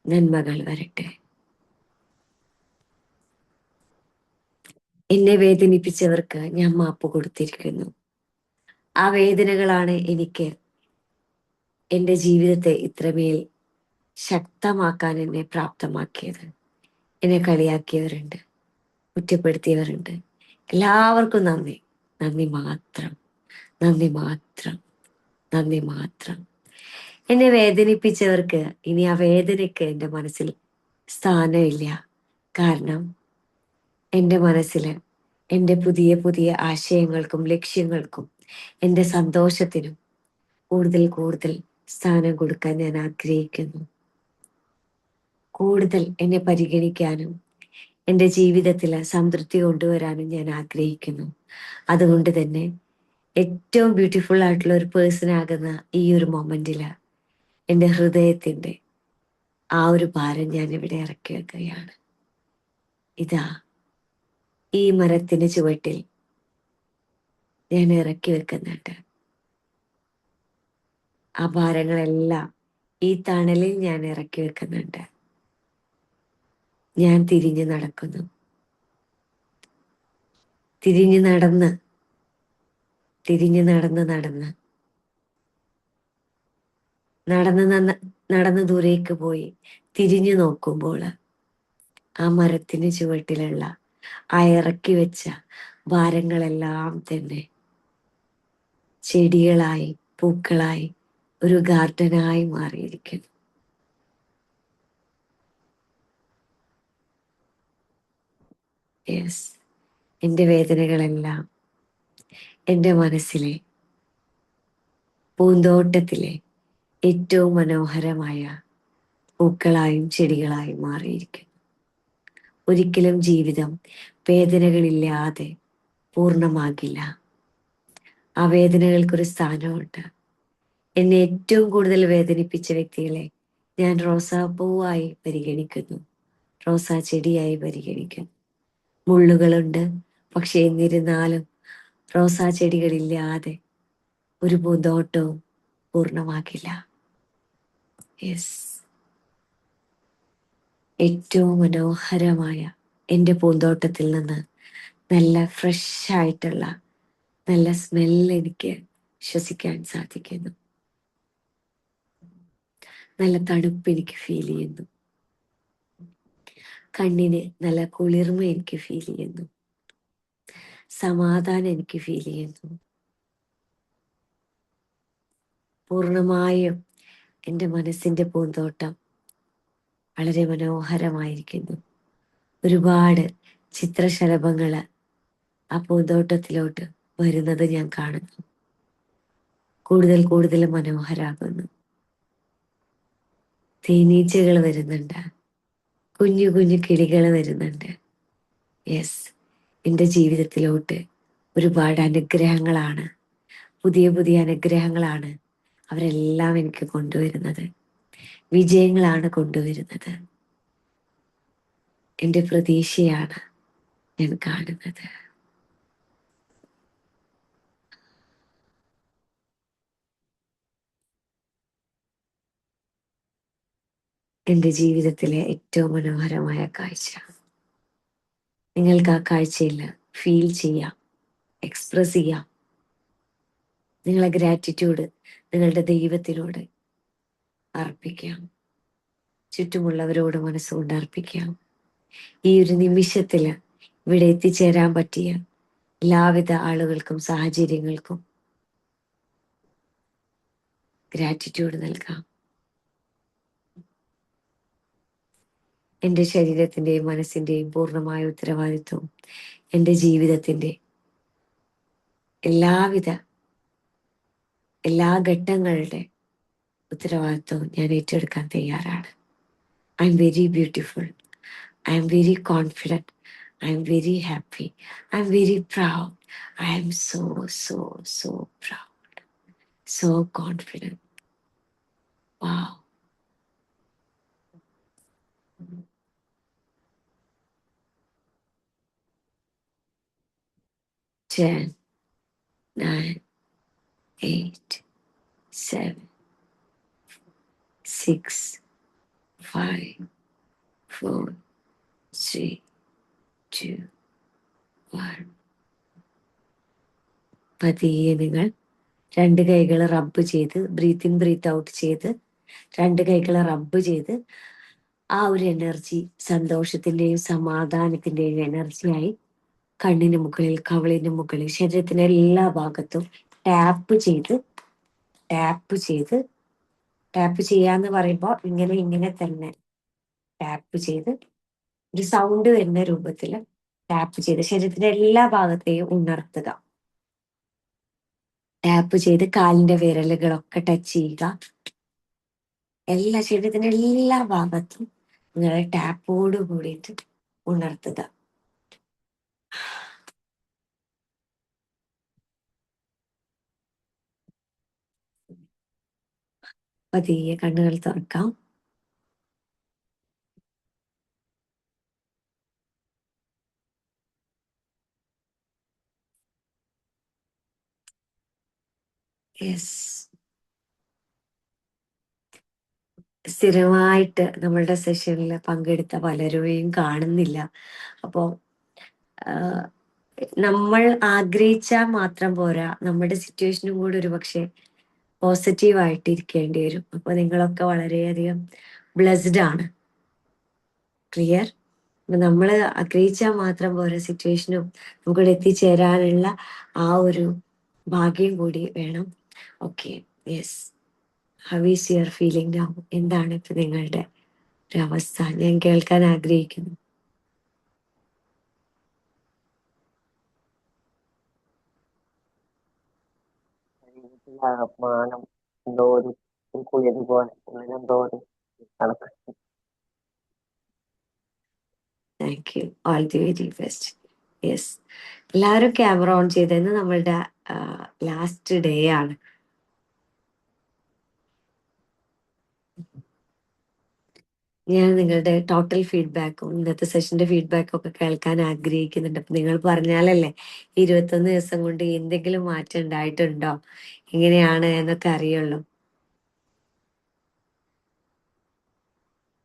നന്മകൾ വരട്ടെ. എന്നെ വേദനിപ്പിച്ചവർക്ക് ഞാൻ മാപ്പ് കൊടുത്തിരിക്കുന്നു. ആ വേദനകളാണ് എനിക്ക് എൻ്റെ ജീവിതത്തെ ഇത്രമേൽ ശക്തമാക്കാൻ എന്നെ പ്രാപ്തമാക്കിയത്. എന്നെ കളിയാക്കിയവരുണ്ട്, കുറ്റപ്പെടുത്തിയവരുണ്ട്. എല്ലാവർക്കും നന്ദി. നന്ദി മാത്രം, നന്ദി മാത്രം, നന്ദി മാത്രം. എന്നെ വേദനിപ്പിച്ചവർക്ക് ഇനി ആ വേദനയ്ക്ക് എൻ്റെ മനസ്സിൽ സ്ഥാനമില്ല. കാരണം എൻ്റെ മനസ്സിൽ എൻ്റെ പുതിയ പുതിയ ആശയങ്ങൾക്കും ലക്ഷ്യങ്ങൾക്കും എൻ്റെ സന്തോഷത്തിനും കൂടുതൽ കൂടുതൽ സ്ഥാനം കൊടുക്കാൻ ഞാൻ ആഗ്രഹിക്കുന്നു. കൂടുതൽ എന്നെ പരിഗണിക്കാനും എൻ്റെ ജീവിതത്തിൽ സംതൃപ്തി കൊണ്ടുവരാനും ഞാൻ ആഗ്രഹിക്കുന്നു. അതുകൊണ്ട് തന്നെ ഏറ്റവും ബ്യൂട്ടിഫുൾ ആയിട്ടുള്ള ഒരു പേഴ്സൺ ആകുന്ന ഈ ഒരു മൊമെന്റില് എൻ്റെ ഹൃദയത്തിൻ്റെ ആ ഒരു ഭാരം ഞാൻ ഇവിടെ ഇറക്കി വെക്കുകയാണ്. ഇതാ ഈ മരത്തിന് ചുവട്ടിൽ ഞാൻ ഇറക്കി വെക്കുന്നുണ്ട്. ആ ഭാരങ്ങളെല്ലാം ഈ തണലിൽ ഞാൻ ഇറക്കി വെക്കുന്നുണ്ട്. ഞാൻ തിരിഞ്ഞു നടക്കുന്നു. തിരിഞ്ഞു നടന്ന് തിരിഞ്ഞു നടന്ന് നടന്ന് നടന്ന് നടന്ന് ദൂരേക്ക് പോയി തിരിഞ്ഞു നോക്കുമ്പോൾ ആ മരത്തിന് ചുവട്ടിലുള്ള ആ ഇറക്കി വെച്ച ഭാരങ്ങളെല്ലാം തന്നെ ചെടികളായി, പൂക്കളായി, ഒരു ഗാർഡനായി മാറിയിരിക്കുന്നു. യെസ്, എൻ്റെ വേദനകളെല്ലാം എൻ്റെ മനസ്സിലെ പൂന്തോട്ടത്തിലെ ഏറ്റവും മനോഹരമായ പൂക്കളായും ചെടികളായും മാറിയിരിക്കുന്നു. ഒരിക്കലും ജീവിതം വേദനകളില്ലാതെ പൂർണ്ണമാകില്ല. ആ വേദനകൾക്കൊരു സ്ഥാനമുണ്ട്. എന്നെ ഏറ്റവും കൂടുതൽ വേദനിപ്പിച്ച വ്യക്തികളെ ഞാൻ റോസാപ്പൂവായി പരിഗണിക്കുന്നു, റോസാ ചെടിയായി പരിഗണിക്കുന്നു. മുള്ളുകളുണ്ട്, പക്ഷെ എന്നിരുന്നാലും റോസാ ചെടികളില്ലാതെ ഒരു പൂന്തോട്ടവും പൂർണ്ണമാകില്ല. യെസ്, ഏറ്റവും മനോഹരമായ എൻ്റെ പൂന്തോട്ടത്തിൽ നിന്ന് നല്ല ഫ്രഷ് ആയിട്ടുള്ള നല്ല സ്മെല്ല് എനിക്ക് ശ്വസിക്കാൻ സാധിക്കുന്നു. നല്ല തണുപ്പ് എനിക്ക് ഫീൽ ചെയ്യുന്നു. കണ്ണിന് നല്ല കുളിർമ എനിക്ക് ഫീൽ ചെയ്യുന്നു. സമാധാനം എനിക്ക് ഫീൽ ചെയ്യുന്നു. പൂർണ്ണമായും എൻ്റെ മനസ്സിൻ്റെ പൂന്തോട്ടം വളരെ മനോഹരമായിരിക്കുന്നു. ഒരുപാട് ചിത്രശലഭങ്ങള് ആ പൂന്തോട്ടത്തിലോട്ട് വരുന്നത് ഞാൻ കാണുന്നു. കൂടുതൽ കൂടുതൽ മനോഹരാകുന്നു. തേനീച്ചകൾ വരുന്നുണ്ട്, കുഞ്ഞു കുഞ്ഞു കിളികൾ വരുന്നുണ്ട്. യെസ്, എൻ്റെ ജീവിതത്തിലോട്ട് ഒരുപാട് അനുഗ്രഹങ്ങളാണ്, പുതിയ പുതിയ അനുഗ്രഹങ്ങളാണ് അവരെല്ലാം എനിക്ക് കൊണ്ടുവരുന്നത്. വിജയങ്ങളാണ് കൊണ്ടുവരുന്നത്. എൻ്റെ പ്രതീക്ഷയാണ് ഞാൻ കാണുന്നത്. എൻ്റെ ജീവിതത്തിലെ ഏറ്റവും മനോഹരമായ കാഴ്ച. നിങ്ങൾക്ക് ആ കാഴ്ചയിൽ ഫീൽ ചെയ്യാം, എക്സ്പ്രസ് ചെയ്യാം. നിങ്ങളെ ഗ്രാറ്റിറ്റ്യൂഡ് നിങ്ങളുടെ ദൈവത്തിനോട് അർപ്പിക്കാം, ചുറ്റുമുള്ളവരോട് മനസ്സുകൊണ്ട് അർപ്പിക്കാം. ഈ ഒരു നിമിഷത്തില് ഇവിടെ എത്തിച്ചേരാൻ പറ്റിയ എല്ലാവിധ ആളുകൾക്കും സാഹചര്യങ്ങൾക്കും ഗ്രാറ്റിറ്റ്യൂഡ് നൽകാം. എൻ്റെ ശരീരത്തിൻ്റെയും മനസ്സിൻ്റെയും പൂർണ്ണമായ ഉത്തരവാദിത്വം എൻ്റെ ജീവിതത്തിൻ്റെ എല്ലാ ഘട്ടങ്ങളുടെ ഉത്തരവാദിത്വവും ഞാൻ ഏറ്റെടുക്കാൻ തയ്യാറാണ്. I am very beautiful, I am very confident, I am very happy, I am very proud, I M so so so proud, so confident. വാവ്. 10, 9, 8, 7, 6, 5, 4, 3, 2, 1. പതിയെ നിങ്ങൾ രണ്ട് കൈകൾ റബ്ബ് ചെയ്ത് ബ്രീത്ത് ഇൻ ബ്രീത്ത് ഔട്ട് ചെയ്ത് രണ്ട് കൈകൾ റബ്ബ് ചെയ്ത് ആ ഒരു എനർജി സന്തോഷത്തിന്റെയും സമാധാനത്തിന്റെയും എനർജിയായി കണ്ണിന് മുകളിൽ, കവിളിന് മുകളിൽ, ശരീരത്തിന്റെ എല്ലാ ഭാഗത്തും ടാപ്പ് ചെയ്ത് ടാപ്പ് ചെയ്ത് ടാപ്പ് ചെയ്യാന്ന് പറയുമ്പോൾ ഇങ്ങനെ ഇങ്ങനെ തന്നെ ടാപ്പ് ചെയ്ത് ഒരു സൗണ്ട് വരുന്ന രൂപത്തിൽ ടാപ്പ് ചെയ്ത് ശരീരത്തിന്റെ എല്ലാ ഭാഗത്തെയും ഉണർത്തുക. ടാപ്പ് ചെയ്ത് കാലിന്റെ വിരലുകളൊക്കെ ടച്ച് ചെയ്യുക. ശരീരത്തിന്റെ എല്ലാ ഭാഗത്തും നിങ്ങളെ ടാപ്പോട് കൂടിയിട്ട് ഉണർത്തുക. പതിയെ കണ്ണുകൾ തുറക്കാം. യെസ്, സ്ഥിരമായിട്ട് നമ്മളുടെ സെഷനിൽ പങ്കെടുത്ത പലരെയും കാണുന്നില്ല. അപ്പോൾ നമ്മൾ ആഗ്രഹിച്ചാൽ മാത്രം പോരാ, നമ്മുടെ സിറ്റുവേഷനും കൂടി ഒരു പക്ഷെ പോസിറ്റീവായിട്ട് ഇരിക്കേണ്ടി വരും. അപ്പോൾ നിങ്ങളൊക്കെ വളരെയധികം ബ്ലെസ്ഡ് ആണ്. ക്ലിയർ? നമ്മൾ ആഗ്രഹിച്ചാൽ മാത്രം പോരാ, സിറ്റുവേഷനും നമുക്കിവിടെ എത്തിച്ചേരാനുള്ള ആ ഒരു ഭാഗ്യം കൂടി വേണം. Okay, yes. How is your feeling now? എന്താണ് ഇപ്പൊ നിങ്ങളുടെ ഒരു അവസ്ഥ? ഞാൻ കേൾക്കാൻ ആഗ്രഹിക്കുന്നു. മാനം എന്തോ ഒരു കുളിയത് പോലെ ഉള്ളിലെന്തോ ഒരു കണക്ക്. Thank you, all the very best. Yes, എല്ലാവരും ക്യാമറ ഓൺ ചെയ്തെന്ന്. നമ്മളുടെ ലാസ്റ്റ് ഡേ ആണ്. ഞാൻ നിങ്ങളുടെ ടോട്ടൽ ഫീഡ്ബാക്കും ഇന്നത്തെ സെഷന്റെ ഫീഡ്ബാക്കും ഒക്കെ കേൾക്കാൻ ആഗ്രഹിക്കുന്നുണ്ട്. അപ്പൊ നിങ്ങൾ പറഞ്ഞാലല്ലേ 21 ദിവസം കൊണ്ട് എന്തെങ്കിലും മാറ്റം ഉണ്ടായിട്ടുണ്ടോ, എങ്ങനെയാണ് എന്നൊക്കെ അറിയുള്ളൂ.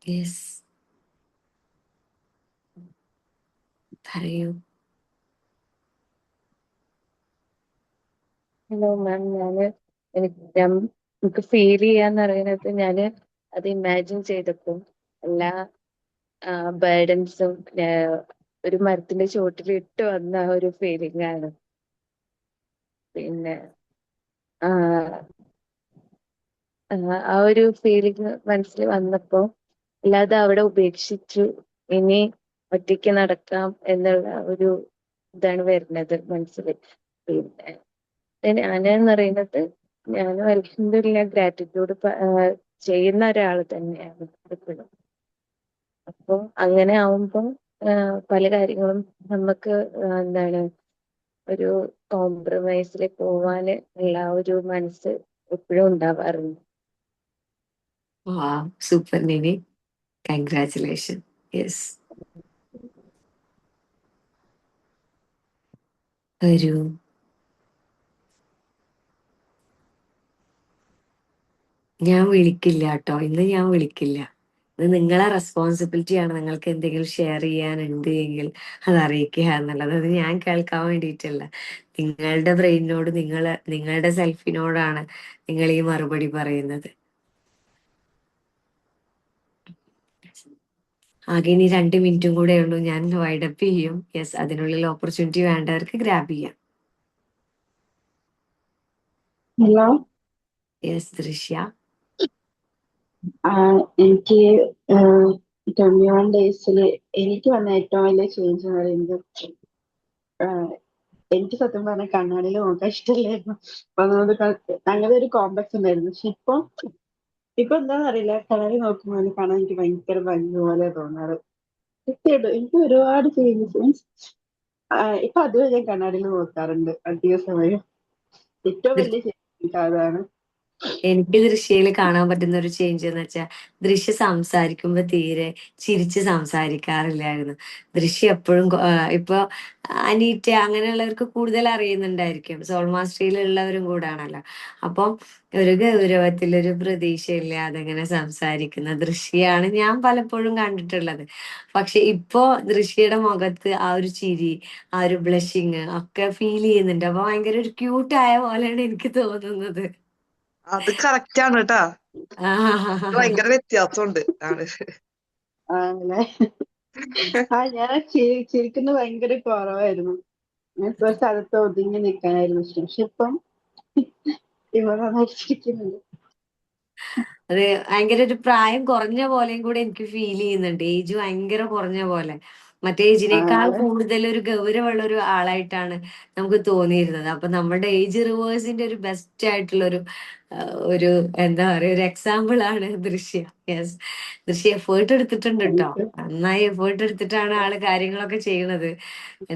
യെസ്, പറയൂ. ഹലോ മാം, എനിക്ക് ഫീൽ ചെയ്യാന്ന് പറയുന്നത് ഞാന് അത് ഇമാജിൻ ചെയ്തപ്പോൾ എല്ലാ ബേർഡൻസും ഒരു മരത്തിന്റെ ചോട്ടിൽ ഇട്ട് വന്ന ഒരു ഫീലിംഗ് ആണ്. പിന്നെ ആ ആ ഒരു ഫീലിംഗ് മനസ്സിൽ വന്നപ്പോ അല്ലാതെ അവിടെ ഉപേക്ഷിച്ചു ഇനി ഒറ്റയ്ക്ക് നടക്കാം എന്നുള്ള ഒരു ഇതാണ് വരുന്നത് മനസ്സിൽ. പിന്നെ ഞാനെന്ന് പറയുന്നത് ഞാനും അൽഹംദുലില്ലാ ഗ്രാറ്റിറ്റ്യൂഡ് ചെയ്യുന്ന ഒരാൾ തന്നെയാണ് എപ്പോഴും. അപ്പൊ അങ്ങനെ ആവുമ്പോ പല കാര്യങ്ങളും നമുക്ക് എന്താണ് ഒരു കോംപ്രമൈസിൽ പോവാന് ഉള്ള ഒരു മനസ്സ് എപ്പോഴും ഉണ്ടാവാറുണ്ട്. Super നിനി, congratulation. യെസ്, വരൂ. ഞാൻ വിളിക്കില്ല കേട്ടോ, ഇന്ന് ഞാൻ വിളിക്കില്ല. ഇത് നിങ്ങളെ റെസ്പോൺസിബിലിറ്റിയാണ്. നിങ്ങൾക്ക് എന്തെങ്കിലും ഷെയർ ചെയ്യാനുണ്ട് എങ്കിൽ അത് അറിയിക്കുക എന്നുള്ളത്. അത് ഞാൻ കേൾക്കാൻ വേണ്ടിയിട്ടല്ല, നിങ്ങളുടെ ബ്രെയിനിനോട്, നിങ്ങളുടെ സെൽഫിനോടാണ് നിങ്ങൾ ഈ മറുപടി പറയുന്നത്. ആകെ ഇനി 2 മിനിറ്റും കൂടെ ഉള്ളൂ, ഞാൻ വൈഡപ്പ് ചെയ്യും. യെസ്, അതിനുള്ളിൽ ഓപ്പർച്യൂണിറ്റി വേണ്ടവർക്ക് ഗ്രാബ് ചെയ്യാം. ഹലോ, യെസ് ദൃശ്യ. എനിക്ക് 21 ഡേയ്സിൽ എനിക്ക് വന്ന ഏറ്റവും വലിയ ചേഞ്ച് എന്ന് പറയുന്നത് എനിക്ക് സത്യം പറഞ്ഞ കണ്ണാടിയിൽ നോക്കാൻ ഇഷ്ടമില്ലായിരുന്നു. അപ്പൊ അതുകൊണ്ട് അങ്ങനെ ഒരു കോംപ്ലക്സ് ഉണ്ടായിരുന്നു. പക്ഷെ ഇപ്പൊ എന്താണെന്ന് അറിയില്ല, കണ്ണാടി നോക്കുമ്പോൾ അത് കാണാൻ എനിക്ക് ഭയങ്കര ഭംഗി പോലെ തോന്നാറ്. സത്യമായിട്ടും എനിക്ക് ഒരുപാട് ചേഞ്ചസ് മീൻസ് ഇപ്പൊ അതുവരെ ഞാൻ കണ്ണാടിയിൽ നോക്കാറുണ്ട് അധിക സമയം. ഏറ്റവും വലിയ ചേഞ്ച് അതാണ്. എനിക്ക് ദൃശ്യയിൽ കാണാൻ പറ്റുന്ന ഒരു ചേഞ്ച് എന്ന് വെച്ചാൽ, ദൃശ്യ സംസാരിക്കുമ്പോ തീരെ ചിരിച്ച് സംസാരിക്കാറില്ലായിരുന്നു. ദൃശ്യ എപ്പോഴും ഇപ്പൊ അനീറ്റ അങ്ങനെയുള്ളവർക്ക് കൂടുതൽ അറിയുന്നുണ്ടായിരിക്കും, സോൾ മാസ്റ്ററിയിലുള്ളവരും കൂടാണല്ലോ. അപ്പം ഒരു ഗൗരവത്തിലൊരു പ്രതീക്ഷയില്ലാതെ അങ്ങനെ സംസാരിക്കുന്ന ദൃശ്യാണ് ഞാൻ പലപ്പോഴും കണ്ടിട്ടുള്ളത്. പക്ഷെ ഇപ്പോ ദൃശ്യയുടെ മുഖത്ത് ആ ഒരു ചിരി, ആ ഒരു ബ്ലഷിങ് ഒക്കെ ഫീൽ ചെയ്യുന്നുണ്ട്. അപ്പൊ ഭയങ്കര ഒരു ക്യൂട്ടായ പോലെയാണ് എനിക്ക് തോന്നുന്നത്. അത് കറക്റ്റ് ആണ് കേട്ടാ. ഭയങ്കര വ്യത്യാസമുണ്ട് ആണ്. ആണല്ലേ? ഞാൻ ചിരിക്കുന്നത് ഭയങ്കര കുറവായിരുന്നു. ഞാൻ ഇപ്പൊ സ്ഥലത്ത് ഒതുങ്ങി നിൽക്കാനായിരുന്നു ഇഷ്ടം. പക്ഷെ ഇപ്പൊ നന്നായിട്ട് ചിരിക്കുന്നുണ്ട്. അത് ഭയങ്കര ഒരു പ്രായം കുറഞ്ഞ പോലെയും കൂടെ എനിക്ക് ഫീൽ ചെയ്യുന്നുണ്ട്. ഏജ് ഭയങ്കര കുറഞ്ഞ പോലെ. മറ്റേ ഏജിനേക്കാൾ ആണല്ലേ? കൂടുതൽ ഒരു ഗൗരവമുള്ള ഒരു ആളായിട്ടാണ് നമുക്ക് തോന്നിയിരുന്നത്. അപ്പൊ നമ്മുടെ ഏജ് റിവേഴ്സിന്റെ ഒരു ബെസ്റ്റ് ആയിട്ടുള്ള ഒരു എന്താ പറയുക, ഒരു എക്സാമ്പിൾ ആണ് ദൃശ്യ. യെസ്, ദൃശ്യ എഫേർട്ട് എടുത്തിട്ടുണ്ട് കേട്ടോ. എനിക്ക് നന്നായി എഫേർട്ട് എടുത്തിട്ടാണ് ആള് കാര്യങ്ങളൊക്കെ ചെയ്യണത്.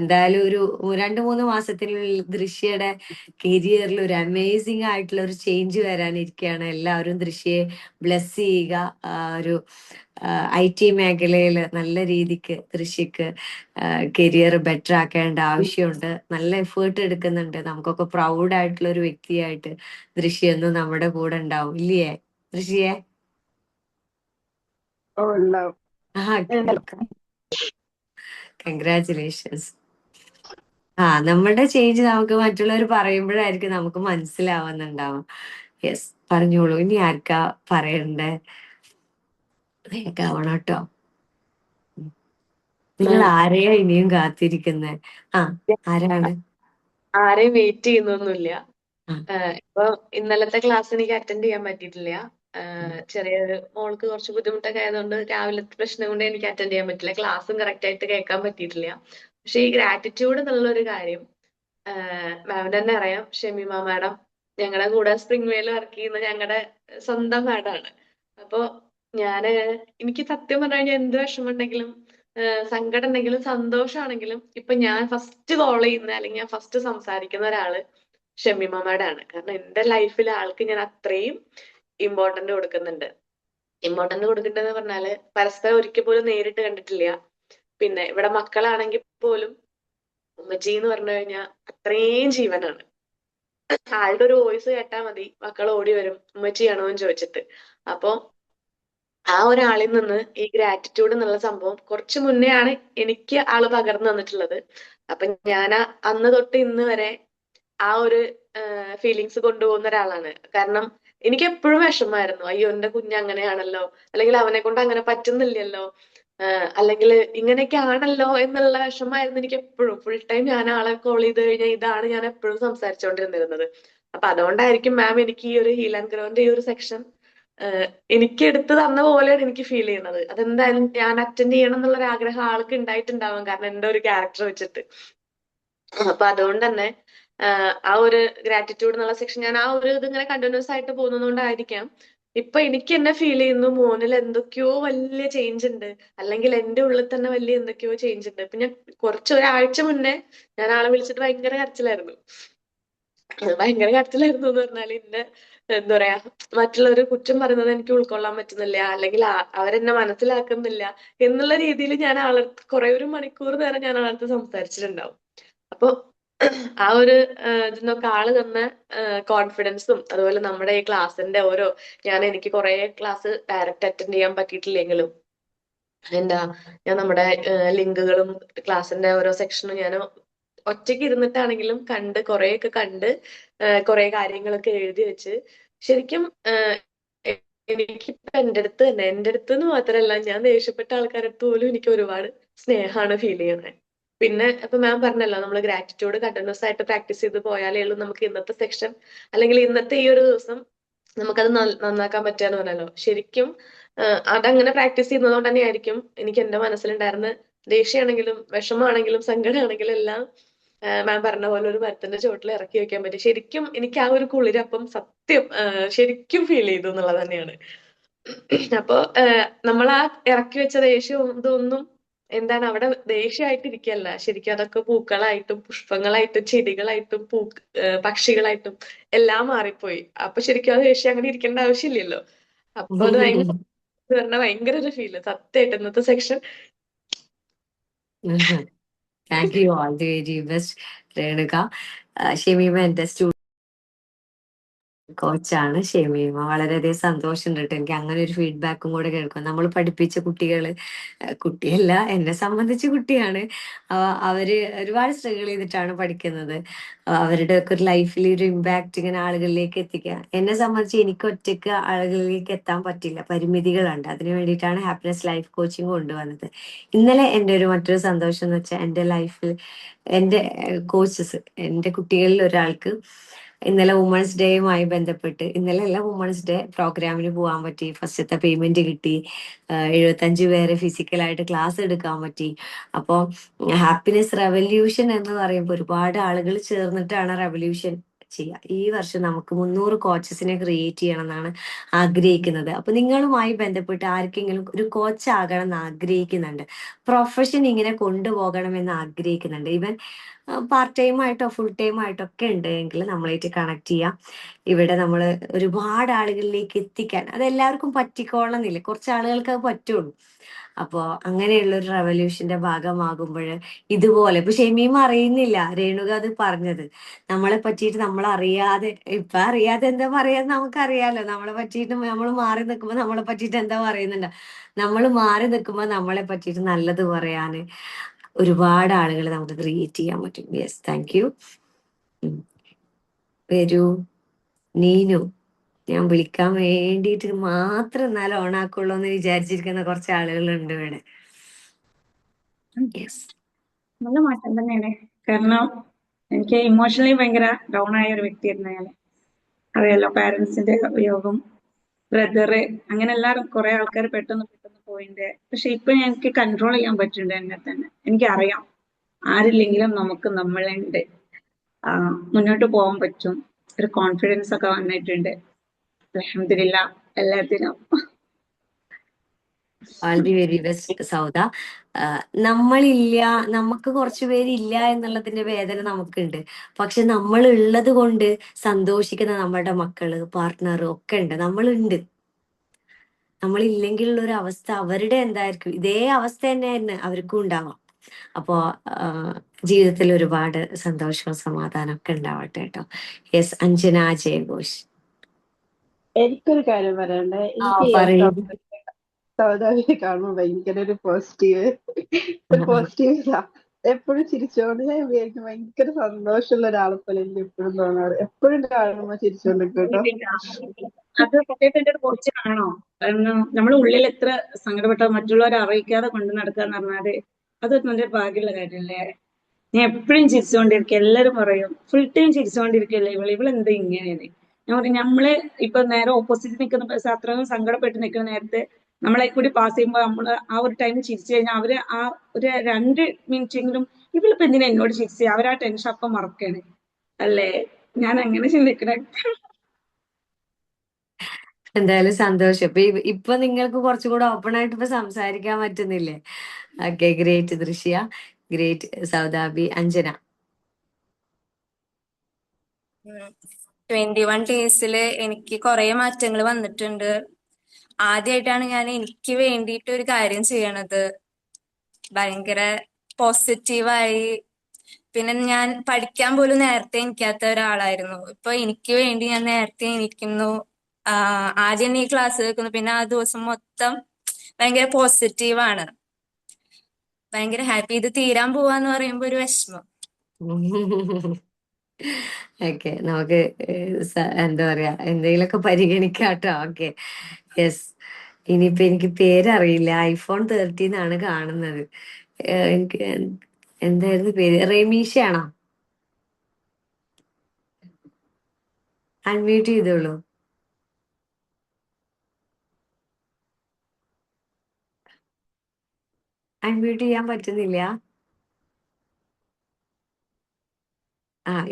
എന്തായാലും ഒരു 2-3 മാസത്തിനുള്ളിൽ ദൃശ്യയുടെ കരിയറിൽ ഒരു അമേസിംഗ് ആയിട്ടുള്ള ഒരു ചേഞ്ച് വരാനിരിക്കുകയാണ്. എല്ലാവരും ദൃശ്യയെ ബ്ലെസ് ചെയ്യുക. ഒരു IT മേഖലയിൽ നല്ല രീതിക്ക് ദൃശ്യക്ക് കരിയർ ബെറ്റർ ആക്കേണ്ട ആവശ്യമുണ്ട്. നല്ല എഫേർട്ട് എടുക്കുന്നുണ്ട്. നമുക്കൊക്കെ പ്രൗഡ് ആയിട്ടുള്ള ഒരു വ്യക്തിയായിട്ട് ദൃശ്യ എന്നും നമ്മുടെ കൂടെ ഉണ്ടാവും, ഇല്ലയേ ദൃശ്യേ? Thank you. Thank you. Thank you. Thank you. Thank you. Thank you. Thank you. Thank you. Thank you. Thank you. Thank you. Thank you. Thank you. ദൃശ്യ ഓ ഉണ്ടാവും. കേൾക്കാം. കൺഗ്രാറ്റുലേഷൻസ്. നമ്മുടെ ചേഞ്ച് നമുക്ക് മറ്റുള്ളവർ പറയുമ്പോഴായിരിക്കും നമുക്ക് മനസ്സിലാവുന്നുണ്ടാവും. യെസ്, പറഞ്ഞോളൂ. ഇനി ആർക്കാ പറയണ്ടേ? വേഗാവണം കേട്ടോ. നിങ്ങൾ ആരെയാ ഇനിയും കാത്തിരിക്കുന്നത്? ആരാണ്? ആരെയും വെയിറ്റ് ചെയ്യുന്നൊന്നുമില്ല. ആ. ഇപ്പൊ ഇന്നലത്തെ ക്ലാസ് എനിക്ക് അറ്റൻഡ് ചെയ്യാൻ പറ്റിയിട്ടില്ല. ചെറിയൊരു മോൾക്ക് കുറച്ച് ബുദ്ധിമുട്ടൊക്കെ ആയതുകൊണ്ട് രാവിലത്തെ പ്രശ്നം കൊണ്ട് എനിക്ക് അറ്റൻഡ് ചെയ്യാൻ പറ്റില്ല. ക്ലാസ്സും കറക്റ്റ് ആയിട്ട് കേൾക്കാൻ പറ്റിയിട്ടില്ല. പക്ഷെ ഈ ഗ്രാറ്റിറ്റ്യൂഡ് എന്നുള്ളൊരു കാര്യം മാമിന് തന്നെ അറിയാം. ഷമീമ മാഡം ഞങ്ങളുടെ കൂടെ സ്പ്രിംഗ് വേയിൽ വർക്ക് ചെയ്യുന്ന ഞങ്ങളുടെ സ്വന്തം മാഡമാണ്. അപ്പൊ എനിക്ക് സത്യം പറഞ്ഞു കഴിഞ്ഞാൽ എന്ത് വിഷമമുണ്ടെങ്കിലും സങ്കടം ഉണ്ടെങ്കിലും സന്തോഷമാണെങ്കിലും ഇപ്പൊ ഞാൻ ഫസ്റ്റ് കോൾ ചെയ്യുന്ന അല്ലെങ്കിൽ ഞാൻ ഫസ്റ്റ് സംസാരിക്കുന്ന ഒരാള് ഷമീമ മാഡമാണ്. കാരണം എന്റെ ലൈഫിൽ ആൾക്ക് ഞാൻ അത്രയും ഇമ്പോർട്ടന്റ് കൊടുക്കുന്നുണ്ട്. ഇമ്പോർട്ടന്റ് കൊടുക്കേണ്ടതെന്ന് പറഞ്ഞാല് പരസ്പരം ഒരിക്കൽ പോലും നേരിട്ട് കണ്ടിട്ടില്ല. പിന്നെ ഇവിടെ മക്കളാണെങ്കിൽ പോലും ഉമ്മച്ചി എന്ന് പറഞ്ഞു കഴിഞ്ഞാൽ അത്രയും ജീവനാണ്. ആളുടെ ഒരു വോയിസ് കേട്ടാൽ മതി മക്കൾ ഓടി വരും ഉമ്മച്ചിയാണോ എന്ന് ചോദിച്ചിട്ട്. അപ്പൊ ആ ഒരാളിൽ നിന്ന് ഈ ഗ്രാറ്റിറ്റ്യൂഡ് എന്നുള്ള സംഭവം കുറച്ചു മുന്നേ ആണ് എനിക്ക് ആള് പകർന്നു തന്നിട്ടുള്ളത്. അപ്പൊ ഞാൻ അന്ന് തൊട്ട് ഇന്ന് വരെ ആ ഒരു ഫീലിങ്സ് കൊണ്ടുപോകുന്ന ഒരാളാണ്. കാരണം എനിക്ക് എപ്പോഴും വിഷമമായിരുന്നു. അയ്യോ എന്റെ കുഞ്ഞ് അങ്ങനെയാണല്ലോ, അല്ലെങ്കിൽ അവനെ കൊണ്ട് അങ്ങനെ പറ്റുന്നില്ലല്ലോ, അല്ലെങ്കിൽ ഇങ്ങനെയൊക്കെ ആണല്ലോ എന്നുള്ള വിഷമമായിരുന്നു എനിക്ക് എപ്പോഴും. ഫുൾ ടൈം ഞാൻ ആളെ കോൾ ചെയ്ത് കഴിഞ്ഞാൽ ഇതാണ് ഞാൻ എപ്പോഴും സംസാരിച്ചുകൊണ്ടിരുന്നിരുന്നത്. അപ്പൊ അതുകൊണ്ടായിരിക്കും മാം എനിക്ക് ഈ ഒരു ഹീൽ ആൻഡ് ഗ്രോന്റെ ഈ ഒരു സെക്ഷൻ എനിക്ക് എടുത്തു തന്ന പോലെയാണ് എനിക്ക് ഫീൽ ചെയ്യുന്നത്. അതെന്തായാലും ഞാൻ അറ്റൻഡ് ചെയ്യണം എന്നുള്ള ഒരു ആഗ്രഹം ആൾക്ക് ഉണ്ടായിട്ടുണ്ടാവും, കാരണം എന്റെ ഒരു ക്യാരക്ടർ വെച്ചിട്ട്. അപ്പൊ അതുകൊണ്ട് തന്നെ ആ ഒരു ഗ്രാറ്റിറ്റ്യൂഡ് എന്നുള്ള സെക്ഷൻ ഞാൻ ആ ഒരു ഇതിങ്ങനെ കണ്ടിന്യൂസ് ആയിട്ട് പോകുന്നതുകൊണ്ടായിരിക്കാം ഇപ്പൊ എനിക്ക് എന്നെ ഫീൽ ചെയ്യുന്നു മോനിൽ എന്തൊക്കെയോ വലിയ ചേഞ്ച് ഉണ്ട്, അല്ലെങ്കിൽ എന്റെ ഉള്ളിൽ തന്നെ വലിയ എന്തൊക്കെയോ ചേഞ്ച് ഉണ്ട്. ഇപ്പൊ ഞാൻ ഒരാഴ്ച മുന്നേ ഞാൻ ആളെ വിളിച്ചിട്ട് ഭയങ്കര കരച്ചിലായിരുന്നു. ഭയങ്കര കരച്ചിലായിരുന്നു എന്ന് പറഞ്ഞാൽ എന്താ പറയാ, മറ്റുള്ളവര് കുറ്റം പറയുന്നത് എനിക്ക് ഉൾക്കൊള്ളാൻ പറ്റുന്നില്ല, അല്ലെങ്കിൽ അവരെന്നെ മനസ്സിലാക്കുന്നില്ല എന്നുള്ള രീതിയിൽ ഞാൻ ആളടുത്ത് ഒരു മണിക്കൂർ നേരം ഞാൻ ആളടുത്ത് സംസാരിച്ചിട്ടുണ്ടാവും. അപ്പൊ ആ ഒരു ഇതിന്നൊക്കെ ആള് തന്ന കോൺഫിഡൻസും അതുപോലെ നമ്മുടെ ഈ ക്ലാസ്സിന്റെ എനിക്ക് കുറെ ക്ലാസ് ഡയറക്റ്റ് അറ്റൻഡ് ചെയ്യാൻ പറ്റിയിട്ടില്ലെങ്കിലും ഞാൻ നമ്മുടെ ലിങ്കുകളും ക്ലാസ്സിന്റെ ഓരോ സെക്ഷനും ഞാൻ ഒറ്റയ്ക്ക് ഇരുന്നിട്ടാണെങ്കിലും കുറെയൊക്കെ കണ്ട് കുറെ കാര്യങ്ങളൊക്കെ എഴുതി വെച്ച് ശരിക്കും എനിക്കിപ്പോ എന്റെ അടുത്ത് എന്ന് മാത്രമല്ല ഞാൻ ദേഷ്യപ്പെട്ട ആൾക്കാരടുത്ത് പോലും എനിക്ക് ഒരുപാട് സ്നേഹമാണ് ഫീൽ ചെയ്യുന്നത്. പിന്നെ ഇപ്പൊ മാം പറഞ്ഞല്ലോ, നമ്മൾ ഗ്രാറ്റിറ്റ്യൂഡ് കണ്ടിന്യൂസ് ആയിട്ട് പ്രാക്ടീസ് ചെയ്ത് പോയാലേ ഉള്ളൂ നമുക്ക് ഇന്നത്തെ സെക്ഷൻ അല്ലെങ്കിൽ ഇന്നത്തെ ഈ ഒരു ദിവസം നമുക്കത് നന്നാക്കാൻ പറ്റുകയെന്ന് പറഞ്ഞല്ലോ. ശരിക്കും അതങ്ങനെ പ്രാക്ടീസ് ചെയ്യുന്നതുകൊണ്ട് തന്നെ ആയിരിക്കും എനിക്ക് എന്റെ മനസ്സിലുണ്ടായിരുന്ന ദേഷ്യമാണെങ്കിലും വിഷമമാണെങ്കിലും സങ്കടമാണെങ്കിലും എല്ലാം മാം പറഞ്ഞ പോലെ ഒരു മരത്തിന്റെ ചുവട്ടിൽ ഇറക്കി വെക്കാൻ പറ്റി. ശരിക്കും എനിക്ക് ആ ഒരു കുളിരപ്പം സത്യം ശരിക്കും ഫീൽ ചെയ്തു എന്നുള്ളത് തന്നെയാണ്. അപ്പൊ നമ്മൾ ആ ഇറക്കി വെച്ച ദേഷ്യവും ഇതൊന്നും അവിടെ ദേഷ്യമായിട്ടിരിക്കല്ല, ശരിക്കും അതൊക്കെ പൂക്കളായിട്ടും പുഷ്പങ്ങളായിട്ടും ചെടികളായിട്ടും പക്ഷികളായിട്ടും എല്ലാം മാറിപ്പോയി. അപ്പൊ ശരിക്കും ആ ദേഷ്യം അങ്ങനെ ഇരിക്കേണ്ട ആവശ്യമില്ലല്ലോ. അപ്പൊ അത് ഭയങ്കര ഒരു ഫീല് സത്യമായിട്ട് ഇന്നത്തെ section. Thank you. All the very best Renuka. Shameema എന്റെ കോച്ചാണ് ഷമീമ. വളരെയധികം സന്തോഷമുണ്ട് കേട്ടോ എനിക്ക് അങ്ങനെ ഒരു ഫീഡ്ബാക്കും കൂടെ കേൾക്കും. നമ്മൾ പഠിപ്പിച്ച കുട്ടിയല്ല, എന്നെ സംബന്ധിച്ച് കുട്ടിയാണ്. അവര് ഒരുപാട് സ്ട്രഗിൾ ചെയ്തിട്ടാണ് പഠിക്കുന്നത്. അവരുടെ ഒക്കെ ഒരു ലൈഫിൽ ഒരു ഇമ്പാക്ട് ഇങ്ങനെ ആളുകളിലേക്ക് എത്തിക്കുക. എന്നെ സംബന്ധിച്ച് എനിക്ക് ഒറ്റയ്ക്ക് ആളുകളിലേക്ക് എത്താൻ പറ്റില്ല, പരിമിതികളുണ്ട്. അതിനു വേണ്ടിയിട്ടാണ് ഹാപ്പിനെസ് ലൈഫ് കോച്ചിങ് കൊണ്ടുവന്നത്. ഇന്നലെ എൻ്റെ മറ്റൊരു സന്തോഷം എന്ന് വെച്ചാൽ എൻ്റെ ലൈഫിൽ എൻ്റെ കോച്ചസ്, എൻ്റെ കുട്ടികളിൽ ഒരാൾക്ക് ഇന്നലെ വുമൺസ് ഡേയുമായി ബന്ധപ്പെട്ട് ഇന്നലെ അല്ല വുമൺസ് ഡേ പ്രോഗ്രാമിന് പോകാൻ പറ്റി. ഫസ്റ്റത്തെ പേയ്മെന്റ് കിട്ടി. 75 പേരെ ഫിസിക്കലായിട്ട് ക്ലാസ് എടുക്കാൻ പറ്റി. അപ്പോൾ ഹാപ്പിനെസ് റെവല്യൂഷൻ എന്ന് പറയുമ്പോൾ ഒരുപാട് ആളുകൾ ചേർന്നിട്ടാണ് റെവല്യൂഷൻ ചെയ്യുക. ഈ വർഷം നമുക്ക് 300 കോച്ചസിനെ ക്രിയേറ്റ് ചെയ്യണം എന്നാണ് ആഗ്രഹിക്കുന്നത്. അപ്പൊ നിങ്ങളുമായി ബന്ധപ്പെട്ട് ആർക്കെങ്കിലും ഒരു കോച്ച് ആകണം എന്ന് ആഗ്രഹിക്കുന്നുണ്ട്, പ്രൊഫഷൻ ഇങ്ങനെ കൊണ്ടുപോകണം എന്ന് ആഗ്രഹിക്കുന്നുണ്ട്, ഈവൻ പാർട്ട് ടൈം ആയിട്ടോ ഫുൾ ടൈം ആയിട്ടോ ഒക്കെ ഉണ്ട് എങ്കിൽ നമ്മളായിട്ട് കണക്ട് ചെയ്യാം. ഇവിടെ നമ്മൾ ഒരുപാട് ആളുകളിലേക്ക് എത്തിക്കാൻ അത് എല്ലാവർക്കും പറ്റിക്കോളന്നില്ല, കുറച്ച് ആളുകൾക്ക് അത് പറ്റുള്ളൂ. അപ്പോ അങ്ങനെയുള്ള ഒരു റെവല്യൂഷന്റെ ഭാഗമാകുമ്പോൾ ഇതുപോലെ ഇപ്പൊ ഷെമീം അറിയുന്നില്ല രേണുക അത് പറഞ്ഞത്, നമ്മളെ പറ്റിയിട്ട് നമ്മൾ അറിയാതെ, ഇപ്പൊ അറിയാതെ എന്താ പറയാന്ന് നമുക്കറിയാലോ. നമ്മളെ പറ്റിയിട്ട് നമ്മൾ മാറി നിൽക്കുമ്പോ നമ്മളെ പറ്റിയിട്ട് എന്താ പറയുന്നുണ്ട്, നമ്മൾ മാറി നിൽക്കുമ്പോ നമ്മളെ പറ്റിയിട്ട് നല്ലത് പറയാന് ഒരുപാട് ആളുകൾ നമുക്ക് ക്രിയേറ്റ് ചെയ്യാൻ പറ്റും. Yes, thank you. വരൂ നീനു, ഞാൻ വിളിക്കാൻ വേണ്ടിയിട്ട് മാത്രം എന്നാലും ഓണാക്കുള്ളൂ എന്ന് വിചാരിച്ചിരിക്കുന്ന കുറച്ച് ആളുകളുണ്ട് ഇവിടെ. യെസ്. നല്ല മാറ്റം തന്നെയാണ്. കാരണം എനിക്ക് ഇമോഷണലി ഭയങ്കര ഡൗൺ ആയ ഒരു വ്യക്തിയായിരുന്നു ഞാൻ. അറിയാലോ, പാരന്റ്സിന്റെ വിയോഗം, ബ്രദറ്, അങ്ങനെ എല്ലാവരും കുറെ ആൾക്കാർ പെട്ടെന്ന് പോയിണ്ട്. പക്ഷെ ഇപ്പൊ എനിക്ക് കൺട്രോൾ ചെയ്യാൻ പറ്റുന്നുണ്ട് എന്നെ തന്നെ. എനിക്കറിയാം ആരില്ലെങ്കിലും നമുക്ക് നമ്മളുണ്ട്, മുന്നോട്ട് പോകാൻ പറ്റും. ഒരു കോൺഫിഡൻസ് ഒക്കെ വന്നിട്ടുണ്ട്. അൽഹംദുലില്ലാ എല്ലാത്തിനും. All the very best Sauda. നമ്മളില്ല, നമുക്ക് കുറച്ചു പേരില്ല എന്നുള്ളതിന്റെ വേദന നമുക്കുണ്ട്. പക്ഷെ നമ്മൾ ഉള്ളത് കൊണ്ട് സന്തോഷിക്കുന്ന നമ്മുടെ മക്കള്, പാർട്ട്ണർ ഒക്കെ ഉണ്ട്, നമ്മളുണ്ട്. നമ്മളില്ലെങ്കിലുള്ള ഒരു അവസ്ഥ അവരുടെ എന്തായിരിക്കും, ഇതേ അവസ്ഥ തന്നെയായിരുന്നു അവർക്കും ഉണ്ടാവാം. അപ്പോ ജീവിതത്തിൽ ഒരുപാട് സന്തോഷവും സമാധാനം ഒക്കെ ഉണ്ടാവട്ടെ കേട്ടോ. യെസ്, അഞ്ജന ജയഘോഷ്. എനിക്കൊരു കാര്യം പറയണ്ടേ. ആ എനിക്ക് പറയൂ. സൗദാമിനെ കാണുമ്പോൾ ഭയങ്കര ഒരു പോസിറ്റീവ് ഇതാ. എപ്പോഴും ചിരിച്ചോണ്ട് ഞാൻ വിചാരിക്കും ഭയങ്കര സന്തോഷമുള്ള ഒരാളെ പോലെ എനിക്ക് എപ്പോഴും തോന്നാറ്. എപ്പോഴും കാണുമ്പോ ചിരിച്ചോണ്ടിരിക്കും കേട്ടോ. അത് സത്യത്തിന്റെ ഒരു പോസിറ്റീവാണോ? കാരണം നമ്മുടെ ഉള്ളിൽ എത്ര സങ്കടപ്പെട്ട മറ്റുള്ളവരെ അറിയിക്കാതെ കൊണ്ടു നടക്കുക എന്ന് പറഞ്ഞാല് അത് നല്ല ഭാഗ്യമുള്ള കാര്യമല്ലേ. ഞാൻ എപ്പോഴും ചിരിച്ചുകൊണ്ടിരിക്കുക. എല്ലാരും പറയും ഫുൾ ടൈം ചിരിച്ചുകൊണ്ടിരിക്കുകയല്ലേ ഇവളെന്താ ഇങ്ങനെയാണ്. ഞാൻ പറയും നമ്മള് ഇപ്പൊ നേരെ ഓപ്പോസിറ്റ് നിൽക്കുന്ന അത്രയും സങ്കടപ്പെട്ട് നിൽക്കുന്ന നേരത്തെ നമ്മളെ കൂടി പാസ് ചെയ്യുമ്പോൾ നമ്മള് ആ ഒരു ടൈം ചിരിച്ചു കഴിഞ്ഞാൽ അവര് ആ ഒരു 2 മിനിറ്റെങ്കിലും ഇവളിപ്പോ എന്തിനാ എന്നോട് ചിരിച്ച്, അവരാ ടെൻഷൻ അപ്പം മറക്കാണ് അല്ലേ. ഞാൻ അങ്ങനെ ചിന്തിക്കണേ. എന്തായാലും സന്തോഷം. ഇപ്പൊ നിങ്ങൾക്ക് കുറച്ചുകൂടെ ഓപ്പൺ ആയിട്ട് ഇപ്പൊ സംസാരിക്കാൻ പറ്റുന്നില്ലേ? ഓക്കെ, ഗ്രേറ്റ് ദൃശ്യ, ഗ്രേറ്റ് സൗദാബി. അഞ്ജന. 21 ഡേയ്സില് എനിക്ക് കുറെ മാറ്റങ്ങൾ വന്നിട്ടുണ്ട്. ആദ്യമായിട്ടാണ് ഞാൻ എനിക്ക് വേണ്ടിയിട്ട് ഒരു കാര്യം ചെയ്യണത്. ഭയങ്കര പോസിറ്റീവായി. പിന്നെ ഞാൻ പഠിക്കാൻ പോലും നേരത്തെ എണീക്കാത്ത ഒരാളായിരുന്നു. ഇപ്പൊ എനിക്ക് വേണ്ടി ഞാൻ നേരത്തെ എണീക്കുന്നു. ആദ്യം ഈ ക്ലാസ് കേൾക്കുന്നു, പിന്നെ ആ ദിവസം മൊത്തം ഭയങ്കര പോസിറ്റീവാണ്. ഭയങ്കര ഹാപ്പി. ഇത് തീരാൻ പോവാന്ന് പറയുമ്പോ ഒരു വിഷമം. ഓക്കെ, നമുക്ക് എന്താ പറയാ, എന്തെങ്കിലുമൊക്കെ പരിഗണിക്കാട്ടോ. Okay, yes. ഇനിയിപ്പൊ എനിക്ക് പേരറിയില്ല, iPhone 13 ആണ് കാണുന്നത്. എനിക്ക് എന്തായിരുന്നു പേര്, റെമീഷയാണോ? അൺമ്യൂട്ട് ചെയ്തോളൂ. അൺമ്യൂട്ട് ചെയ്യാൻ പറ്റുന്നില്ല.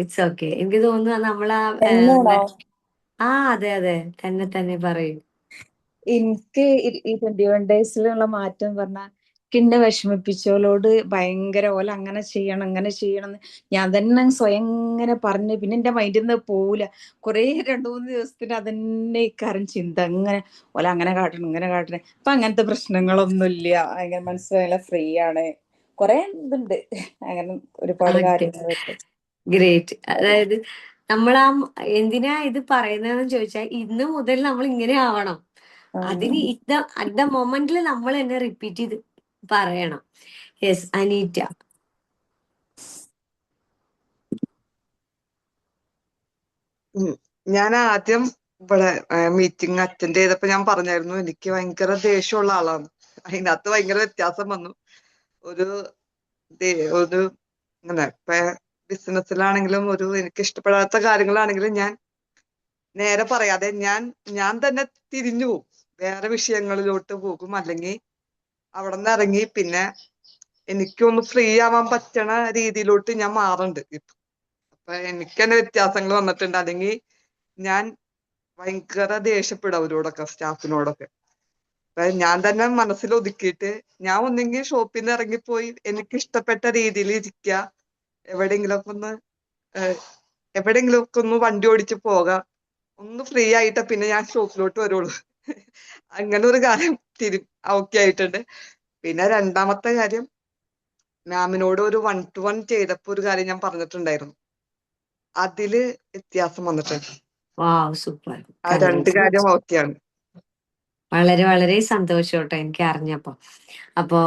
It's okay. എനിക്ക് തോന്നുന്നു നമ്മളാ എന്നാണോ അതെ അതെ, തന്നെ പറയൂ. എനിക്ക് ഈ 21 ഡേയ്സിലുള്ള മാറ്റം പറഞ്ഞാൽ എന്നെ വിഷമിപ്പിച്ചോലോട് ഭയങ്കര ഓല അങ്ങനെ ചെയ്യണം ഇങ്ങനെ ചെയ്യണം എന്ന് ഞാൻ തന്നെ സ്വയം ഇങ്ങനെ പറഞ്ഞ് പിന്നെ എന്റെ മൈൻഡിൽ നിന്ന് പോവില്ല. കുറെ 2-3 ദിവസത്തിന് അതന്നെ ഇക്കാരം ചിന്ത, അങ്ങനെ ഓല അങ്ങനെ കാട്ടണം ഇങ്ങനെ കാട്ടണം. ഇപ്പൊ അങ്ങനത്തെ പ്രശ്നങ്ങളൊന്നുമില്ല. അങ്ങനെ മനസ്സിലായ ഫ്രീ ആണ്. കുറെ ഇതുണ്ട്, അങ്ങനെ ഒരുപാട് കാര്യങ്ങളുണ്ട്. ഗ്രേറ്റ്. അതായത് നമ്മളാ എന്തിനാ ഇത് പറയുന്നതെന്ന് ചോദിച്ചാൽ ഇന്ന് മുതൽ നമ്മൾ ഇങ്ങനെ ആവണം. അതിന് അറ്റ് ദ മൊമെന്റിൽ നമ്മൾ തന്നെ റിപ്പീറ്റ് ചെയ്ത് പറയണം. യെസ്, അനീറ്റ. ഞാൻ ആദ്യം ഇവിടെ മീറ്റിംഗ് അറ്റൻഡ് ചെയ്തപ്പോ ഞാൻ പറഞ്ഞായിരുന്നു എനിക്ക് ഭയങ്കര ദേഷ്യമുള്ള ആളാണ്. അതിനകത്ത് ഭയങ്കര വ്യത്യാസം വന്നു. ഒരു ഒരു അങ്ങനെ ഇപ്പൊ ബിസിനസ്സിലാണെങ്കിലും എനിക്ക് ഇഷ്ടപ്പെടാത്ത കാര്യങ്ങളാണെങ്കിലും ഞാൻ നേരെ പറയാതെ ഞാൻ തന്നെ തിരിഞ്ഞു പോകും, വേറെ വിഷയങ്ങളിലോട്ട് പോകും. അല്ലെങ്കിൽ അവിടെ നിന്ന് ഇറങ്ങി പിന്നെ എനിക്കൊന്ന് ഫ്രീ ആവാൻ പറ്റണ രീതിയിലോട്ട് ഞാൻ മാറുന്നുണ്ട് ഇപ്പൊ. അപ്പൊ എനിക്ക് തന്നെ വ്യത്യാസങ്ങൾ വന്നിട്ടുണ്ട്. അല്ലെങ്കിൽ ഞാൻ ഭയങ്കര ദേഷ്യപ്പെടും അവരോടൊക്കെ, സ്റ്റാഫിനോടൊക്കെ. അപ്പൊ ഞാൻ തന്നെ മനസ്സിൽ ഒതുക്കിയിട്ട് ഞാൻ ഒന്നെങ്കിൽ ഷോപ്പിൽ നിന്ന് ഇറങ്ങിപ്പോയി എനിക്ക് ഇഷ്ടപ്പെട്ട രീതിയിൽ ഇരിക്കുക, എവിടെയെങ്കിലുമൊക്കെ ഒന്ന് ഏഹ്, എവിടെയെങ്കിലുമൊക്കെ ഒന്ന് വണ്ടി ഓടിച്ച് പോകാം, ഒന്ന് ഫ്രീ ആയിട്ടാ പിന്നെ ഞാൻ ഷോപ്പിലോട്ട് വരുള്ളൂ. അങ്ങനെ ഒരു കാര്യം ഓക്കെ ആയിട്ടുണ്ട്. പിന്നെ രണ്ടാമത്തെ കാര്യം, മാമിനോട് ഒരു 1-to-1 ചെയ്തപ്പോ ഒരു കാര്യം ഞാൻ പറഞ്ഞിട്ടുണ്ടായിരുന്നു, അതില് വ്യത്യാസം വന്നിട്ടുണ്ട്. വാവ്, സൂപ്പർ, ആ രണ്ട് കാര്യം കൺഗ്രാറ്റുലേഷൻസ്. ഓക്കെയാണ്. വളരെ വളരെ സന്തോഷം കേട്ടോ എനിക്ക് അറിഞ്ഞപ്പോ. അപ്പോ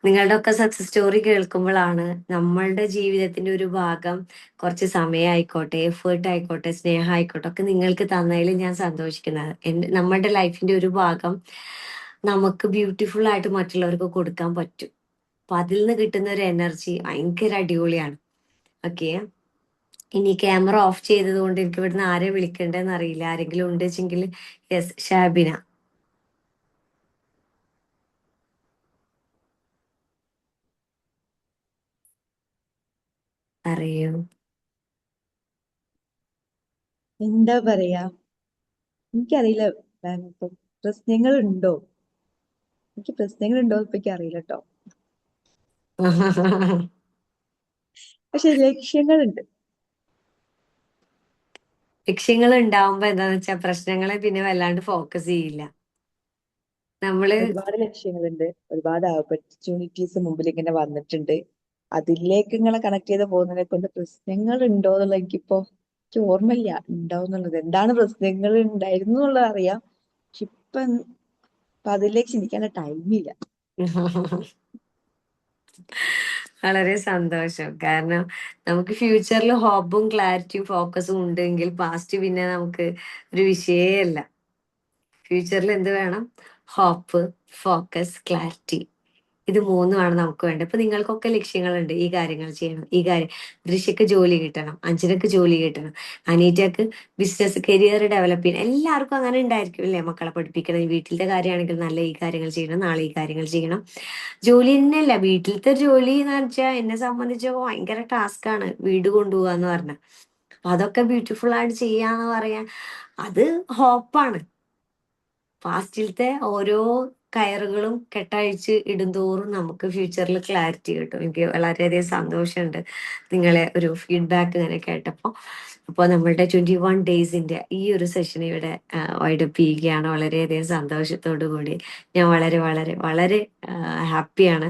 നിങ്ങളുടെ ഒക്കെ സക്സസ് സ്റ്റോറി കേൾക്കുമ്പോഴാണ് നമ്മളുടെ ജീവിതത്തിന്റെ ഒരു ഭാഗം കുറച്ച് സമയമായിക്കോട്ടെ, എഫേർട്ട് ആയിക്കോട്ടെ, സ്നേഹം ആയിക്കോട്ടെ ഒക്കെ നിങ്ങൾക്ക് തന്നതിൽ ഞാൻ സന്തോഷിക്കുന്നത്. നമ്മളുടെ ലൈഫിന്റെ ഒരു ഭാഗം നമുക്ക് ബ്യൂട്ടിഫുൾ ആയിട്ട് മറ്റുള്ളവർക്ക് കൊടുക്കാൻ പറ്റും. അപ്പൊ അതിൽ നിന്ന് കിട്ടുന്ന ഒരു എനർജി ഭയങ്കര അടിപൊളിയാണ്. ഓക്കെ, ഇനി ക്യാമറ ഓഫ് ചെയ്തത് കൊണ്ട് എനിക്ക് ഇവിടുന്ന് ആരെ വിളിക്കണ്ടെന്ന് അറിയില്ല. ആരെങ്കിലും ഉണ്ട് വെച്ചെങ്കിൽ യെസ്, ഷാബിന അറിയൂ. എന്താ പറയാ, എനിക്കറിയില്ല മാം. ഇപ്പം പ്രശ്നങ്ങളുണ്ടോ, എനിക്ക് പ്രശ്നങ്ങളുണ്ടോ ഇപ്പൊ എനിക്ക് അറിയില്ല കേട്ടോ. പക്ഷെ ലക്ഷ്യങ്ങളുണ്ട്. ലക്ഷ്യങ്ങൾ ഉണ്ടാവുമ്പോ എന്താന്ന് വെച്ചാൽ പ്രശ്നങ്ങളെ പിന്നെ വല്ലാണ്ട് ഫോക്കസ് ചെയ്യില്ല നമ്മള്. ഒരുപാട് ലക്ഷ്യങ്ങളുണ്ട്, ഒരുപാട് ഓപ്പർച്യൂണിറ്റീസ് മുമ്പിൽ ഇങ്ങനെ വന്നിട്ടുണ്ട്. അതിലേക്ക് ഇങ്ങനെ കണക്ട് ചെയ്ത് പോകുന്നതിനെ കൊണ്ട് പ്രശ്നങ്ങൾ ഉണ്ടോ എന്നുള്ള എനിക്ക് ഓർമ്മയില്ല ഉണ്ടാവും എന്നുള്ളത്. എന്താണ് പ്രശ്നങ്ങൾ ഉണ്ടായിരുന്നു എന്നുള്ളത് അറിയാം, പക്ഷെ ഇപ്പൊ അതിലേക്ക് ചിന്തിക്കാനുള്ള ടൈമില്ല. വളരെ സന്തോഷം. കാരണം നമുക്ക് ഫ്യൂച്ചറിൽ ഹോപ്പും ക്ലാരിറ്റിയും ഫോക്കസും ഉണ്ടെങ്കിൽ പാസ്റ്റ് പിന്നെ നമുക്ക് ഒരു വിഷയമല്ല. ഫ്യൂച്ചറിൽ എന്ത് വേണം? Hope, focus, clarity. ഇത് മൂന്നുമാണ് നമുക്ക് വേണ്ടത്. ഇപ്പൊ നിങ്ങൾക്കൊക്കെ ലക്ഷ്യങ്ങളുണ്ട്, ഈ കാര്യങ്ങൾ ചെയ്യണം, ഈ കാര്യം. ദൃശ്യക്ക് ജോലി കിട്ടണം, അഞ്ജനക്ക് ജോലി കിട്ടണം, അനീറ്റക്ക് ബിസിനസ് കരിയർ ഡെവലപ്പ് ചെയ്യണം. എല്ലാവർക്കും അങ്ങനെ ഉണ്ടായിരിക്കും അല്ലേ? മക്കളെ പഠിപ്പിക്കണം, ഈ വീട്ടിലത്തെ കാര്യമാണെങ്കിൽ നല്ല ഈ കാര്യങ്ങൾ ചെയ്യണം, നാളെ ഈ കാര്യങ്ങൾ ചെയ്യണം. ജോലി തന്നെയല്ല, വീട്ടിലത്തെ ജോലി എന്ന് വെച്ചാൽ എന്നെ സംബന്ധിച്ച് ഭയങ്കര ടാസ്ക് ആണ്, വീട് കൊണ്ടുപോകാന്ന് പറഞ്ഞാൽ. അപ്പൊ അതൊക്കെ ബ്യൂട്ടിഫുൾ ആയിട്ട് ചെയ്യാന്ന് പറയാൻ അത് ഹോപ്പാണ്. പാസ്റ്റിലത്തെ ഓരോ കയറുകളും കെട്ടഴിച്ച് ഇടുന്തോറും നമുക്ക് ഫ്യൂച്ചറിൽ ക്ലാരിറ്റി കിട്ടും. എനിക്ക് വളരെയധികം സന്തോഷമുണ്ട് നിങ്ങളെ ഒരു ഫീഡ്ബാക്ക് ഇങ്ങനെ കേട്ടപ്പോൾ. അപ്പോൾ നമ്മളുടെ 21 ഡേയ്സിന്റെ ഈ ഒരു സെഷൻ ഇവിടെ വൈഡപ്പ് ചെയ്യുകയാണ് വളരെയധികം സന്തോഷത്തോടു കൂടി. ഞാൻ വളരെ വളരെ വളരെ ഹാപ്പിയാണ്.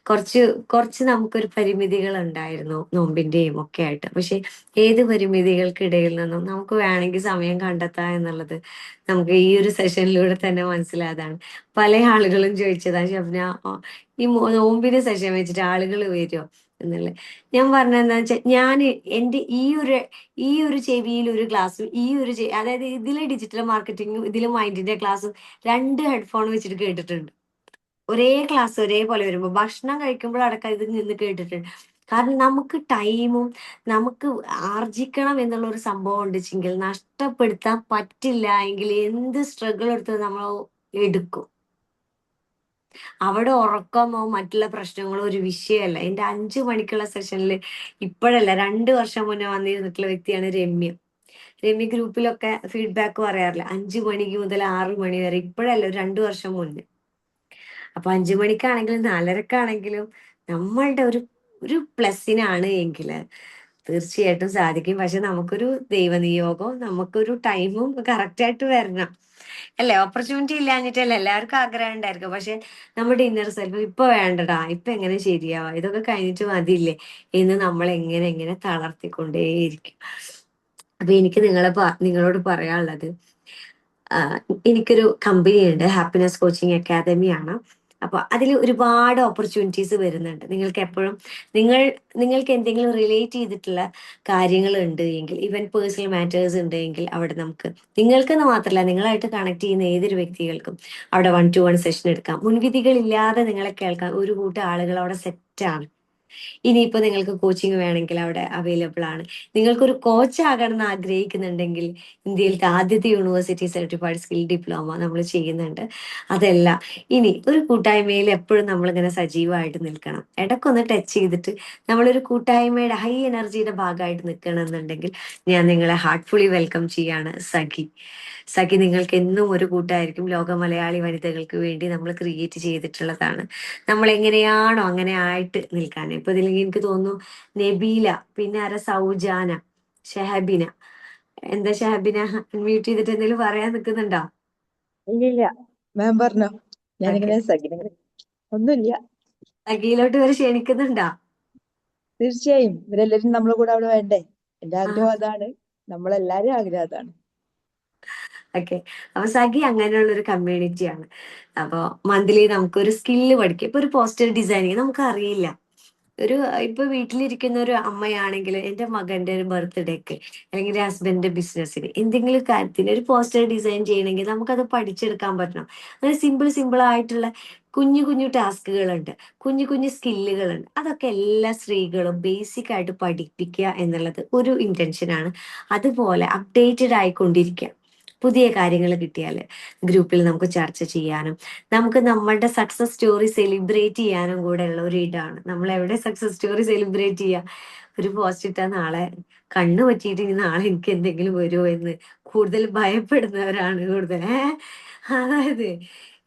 കുറച്ച് കുറച്ച് നമുക്കൊരു പരിമിതികൾ ഉണ്ടായിരുന്നു നോമ്പിന്റെയും ഒക്കെ ആയിട്ട്. പക്ഷെ ഏത് പരിമിതികൾക്കിടയിൽ നിന്നും നമുക്ക് വേണമെങ്കിൽ സമയം കണ്ടെത്താം എന്നുള്ളത് നമുക്ക് ഈ ഒരു സെഷനിലൂടെ തന്നെ മനസ്സിലായതാണ്. പല ആളുകളും ചോദിച്ചതാ, ഷബ്ന ഈ നോമ്പിന് സെഷൻ വെച്ചിട്ട് ആളുകൾ വരുമോ എന്നുള്ളത്. ഞാൻ പറഞ്ഞതെന്താ വെച്ചാൽ ഞാൻ എൻ്റെ ഈ ഒരു ചെവിയിൽ ഒരു ക്ലാസ്സും അതായത് ഇതിലെ ഡിജിറ്റൽ മാർക്കറ്റിങ്ങും ഇതിലെ മൈൻഡിന്റെ ക്ലാസ്സും 2 ഹെഡ്ഫോൺ വെച്ചിട്ട് കേട്ടിട്ടുണ്ട്. ഒരേ ക്ലാസ് ഒരേപോലെ വരുമ്പോൾ ഭക്ഷണം കഴിക്കുമ്പോഴടക്കം ഇത് നിന്ന് കേട്ടിട്ടുണ്ട്. കാരണം നമുക്ക് ടൈമും നമുക്ക് ആർജിക്കണം എന്നുള്ള ഒരു സംഭവം ഉണ്ടെങ്കിൽ നഷ്ടപ്പെടുത്താൻ പറ്റില്ല എങ്കിൽ എന്ത് സ്ട്രഗിൾ എടുത്ത് നമ്മൾ എടുക്കും. അവിടെ ഉറക്കമോ മറ്റുള്ള പ്രശ്നങ്ങളോ ഒരു വിഷയമല്ല. എന്റെ 5 മണിക്കുള്ള സെഷനിൽ ഇപ്പോഴല്ല 2 വർഷം മുന്നേ വന്നിരുന്നിട്ടുള്ള വ്യക്തിയാണ് രമ്യ. രമ്യ ഗ്രൂപ്പിലൊക്കെ ഫീഡ്ബാക്ക് പറയാറില്ല, 5 മണിക്ക് മുതൽ 6 മണി വരെ. ഇപ്പോഴല്ല, ഒരു 2 വർഷം മുന്നേ. അപ്പൊ 5 മണിക്കാണെങ്കിലും 4:30-ക്കാണെങ്കിലും നമ്മളുടെ ഒരു പ്ലസിനാണ് എങ്കിൽ തീർച്ചയായിട്ടും സാധിക്കും. പക്ഷെ നമുക്കൊരു ദൈവനിയോഗവും നമുക്കൊരു ടൈമും കറക്റ്റ് ആയിട്ട് വരണം അല്ലേ? ഓപ്പർച്യൂണിറ്റി ഇല്ലാഞ്ഞിട്ടല്ല, എല്ലാവർക്കും ആഗ്രഹം ഉണ്ടായിരിക്കും. പക്ഷെ നമ്മുടെ ഇന്നർ സെൽഫ് ഇപ്പൊ വേണ്ടടാ, ഇപ്പൊ എങ്ങനെ ശരിയാവാ, ഇതൊക്കെ കഴിഞ്ഞിട്ട് മതിയില്ലേ എന്ന് നമ്മൾ എങ്ങനെ തളർത്തിക്കൊണ്ടേയിരിക്കും. അപ്പൊ എനിക്ക് നിങ്ങളോട് പറയാനുള്ളത്, എനിക്കൊരു കമ്പനി ഉണ്ട്, ഹാപ്പിനെസ് കോച്ചിങ് അക്കാദമിയാണ്. അപ്പൊ അതിൽ ഒരുപാട് ഓപ്പർച്യൂണിറ്റീസ് വരുന്നുണ്ട്. നിങ്ങൾക്ക് എപ്പോഴും നിങ്ങൾക്ക് എന്തെങ്കിലും റിലേറ്റ് ചെയ്തിട്ടുള്ള കാര്യങ്ങൾ ഉണ്ട് എങ്കിൽ, ഈവൻ പേഴ്സണൽ മാറ്റേഴ്സ് ഉണ്ട് എങ്കിൽ, അവിടെ നമുക്ക് നിങ്ങൾക്കെന്ന് മാത്രമല്ല നിങ്ങളായിട്ട് കണക്ട് ചെയ്യുന്ന ഏതൊരു വ്യക്തികൾക്കും അവിടെ 1-to-1 സെഷൻ എടുക്കാം. മുൻവിധികളില്ലാതെ നിങ്ങളെ കേൾക്കാൻ ഒരു കൂട്ടം ആളുകൾ അവിടെ സെറ്റാണ്. ഇനിയിപ്പോ നിങ്ങൾക്ക് കോച്ചിങ് വേണമെങ്കിൽ അവിടെ അവൈലബിൾ ആണ്. നിങ്ങൾക്കൊരു കോച്ച് ആകണം എന്ന് ആഗ്രഹിക്കുന്നുണ്ടെങ്കിൽ ഇന്ത്യയിലത്തെ ആദ്യത്തെ യൂണിവേഴ്സിറ്റി സർട്ടിഫൈഡ് സ്കിൽ ഡിപ്ലോമ നമ്മൾ ചെയ്യുന്നുണ്ട്. അതല്ല, ഇനി ഒരു കൂട്ടായ്മയിൽ എപ്പോഴും നമ്മളിങ്ങനെ സജീവമായിട്ട് നിൽക്കണം, ഇടയ്ക്കൊന്ന് ടച്ച് ചെയ്തിട്ട് നമ്മളൊരു കൂട്ടായ്മയുടെ ഹൈ എനർജിയുടെ ഭാഗമായിട്ട് നിൽക്കണം എന്നുണ്ടെങ്കിൽ ഞാൻ നിങ്ങളെ ഹാർട്ട്ഫുള്ളി വെൽക്കം ചെയ്യാണ്. സഖി നിങ്ങൾക്ക് എന്നും ഒരു കൂട്ടായിരിക്കും. ലോക മലയാളി വനിതകൾക്ക് വേണ്ടി നമ്മൾ ക്രിയേറ്റ് ചെയ്തിട്ടുള്ളതാണ്. നമ്മൾ എങ്ങനെയാണോ അങ്ങനെ ആയിട്ട് നിൽക്കാൻ, ഇപ്പൊ ഇതിൽ എനിക്ക് തോന്നുന്നു നബീല, പിന്നെ ആരാ, സൗജാന, ഷഹബിന. എന്താ ഷഹബിന മ്യൂട്ട് ചെയ്തിട്ട് എന്തെങ്കിലും പറയാൻ നിൽക്കുന്നുണ്ടോ? ഇല്ലില്ല, മാം പറഞ്ഞോ. ഓക്കെ, ഞാനിങ്ങനെ സഗിനെ ഒന്നുമില്ല. സഖിയിലോട്ട് ഇവര് ക്ഷണിക്കുന്നുണ്ടോ? തീർച്ചയായും ഇവരെല്ലാരും നമ്മളെ കൂടെ അവിടെ വേണ്ടേ? എന്റെ ആ, ആഗ്രഹം അതാണ്, നമ്മളെല്ലാരും ആഗ്രഹം അതാണ്. ഓക്കെ. അപ്പൊ സഖി അങ്ങനെയുള്ള ഒരു കമ്മ്യൂണിറ്റിയാണ്. അപ്പൊ മന്ത്ലി നമുക്കൊരു സ്കില്ല് പഠിക്കും. ഇപ്പൊ ഒരു പോസ്റ്റർ ഡിസൈനിങ് നമുക്ക് അറിയില്ല. ഒരു ഇപ്പൊ വീട്ടിലിരിക്കുന്ന ഒരു അമ്മയാണെങ്കിൽ എന്റെ മകന്റെ ഒരു ബർത്ത്ഡേക്ക് അല്ലെങ്കിൽ എന്റെ ഹസ്ബൻഡിന്റെ ബിസിനസ്സിന് എന്തെങ്കിലും കാര്യത്തിന് ഒരു പോസ്റ്റർ ഡിസൈൻ ചെയ്യണമെങ്കിൽ നമുക്കത് പഠിച്ചെടുക്കാൻ പറ്റണം. അങ്ങനെ സിമ്പിൾ സിമ്പിൾ ആയിട്ടുള്ള കുഞ്ഞു കുഞ്ഞു ടാസ്കുകളുണ്ട്, കുഞ്ഞു കുഞ്ഞു സ്കില്ലുകളുണ്ട്. അതൊക്കെ എല്ലാ സ്ത്രീകളും ബേസിക് ആയിട്ട് പഠിപ്പിക്കുക എന്നുള്ളത് ഒരു ഇന്റൻഷനാണ്. അതുപോലെ അപ്ഡേറ്റഡ് ആയിക്കൊണ്ടിരിക്കുക. പുതിയ കാര്യങ്ങൾ കിട്ടിയാൽ ഗ്രൂപ്പിൽ നമുക്ക് ചർച്ച ചെയ്യാനും നമുക്ക് നമ്മളുടെ സക്സസ് സ്റ്റോറി സെലിബ്രേറ്റ് ചെയ്യാനും കൂടെ ഉള്ള ഒരു ഇതാണ്. നമ്മൾ എവിടെ സക്സസ് സ്റ്റോറി സെലിബ്രേറ്റ് ചെയ്യുക? ഒരു പോസ്റ്റ് ഇട്ടാൽ നാളെ കണ്ണു പറ്റിയിട്ട് ഇനി നാളെ എനിക്ക് എന്തെങ്കിലും വരുമോ എന്ന് കൂടുതൽ ഭയപ്പെടുന്നവരാണ് കൂടുതൽ. അതായത്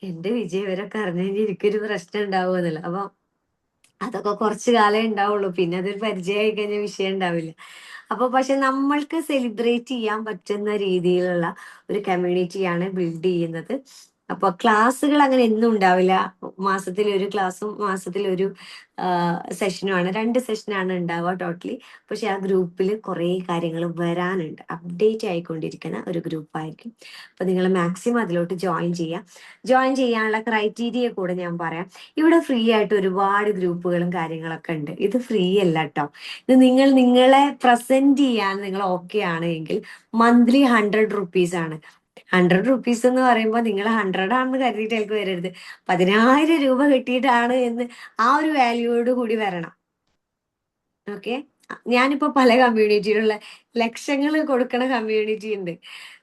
എന്റെ വിജയം ഇവരൊക്കെ അറിഞ്ഞു കഴിഞ്ഞാൽ എനിക്കൊരു പ്രശ്നം ഉണ്ടാവുക എന്നല്ല. അപ്പൊ അതൊക്കെ കുറച്ച് കാലേ ഉണ്ടാവുള്ളൂ, പിന്നെ അതൊരു പരിചയമായി കഴിഞ്ഞാൽ വിഷയം ഉണ്ടാവില്ല. അപ്പൊ പക്ഷെ നമ്മൾക്ക് സെലിബ്രേറ്റ് ചെയ്യാൻ പറ്റുന്ന രീതിയിലുള്ള ഒരു കമ്മ്യൂണിറ്റിയാണ് ബിൽഡ് ചെയ്യുന്നത്. അപ്പൊ ക്ലാസ്സുകൾ അങ്ങനെ എന്നും ഉണ്ടാവില്ല. മാസത്തിൽ ഒരു ക്ലാസ്സും മാസത്തിൽ ഒരു സെഷനുമാണ്, 2 സെഷനാണ് ഉണ്ടാവുക ടോട്ടലി. പക്ഷെ ആ ഗ്രൂപ്പിൽ കുറേ കാര്യങ്ങൾ വരാനുണ്ട്, അപ്ഡേറ്റ് ആയിക്കൊണ്ടിരിക്കുന്ന ഒരു ഗ്രൂപ്പായിരിക്കും. അപ്പൊ നിങ്ങൾ മാക്സിമം അതിലോട്ട് ജോയിൻ ചെയ്യാം. ജോയിൻ ചെയ്യാനുള്ള ക്രൈറ്റീരിയ കൂടെ ഞാൻ പറയാം. ഇവിടെ ഫ്രീ ആയിട്ട് ഒരുപാട് ഗ്രൂപ്പുകളും കാര്യങ്ങളൊക്കെ ഉണ്ട്. ഇത് ഫ്രീ അല്ല കേട്ടോ. ഇത് നിങ്ങൾ നിങ്ങളെ പ്രസന്റ് ചെയ്യാൻ നിങ്ങൾ ഓക്കെ ആണെങ്കിൽ മന്ത്ലി 100 റുപ്പീസ് ആണ്. 100 റുപ്പീസ് എന്ന് പറയുമ്പോൾ നിങ്ങൾ 100 ആണെന്ന് കരുതിയിട്ട് എനിക്ക് വരരുത്. 10,000 രൂപ കിട്ടിയിട്ടാണ് എന്ന് ആ ഒരു വാല്യൂയോട് കൂടി വരണം. ഓക്കെ. ഞാനിപ്പോ പല കമ്മ്യൂണിറ്റിയിലുള്ള ലക്ഷങ്ങൾ കൊടുക്കുന്ന കമ്മ്യൂണിറ്റി ഉണ്ട്,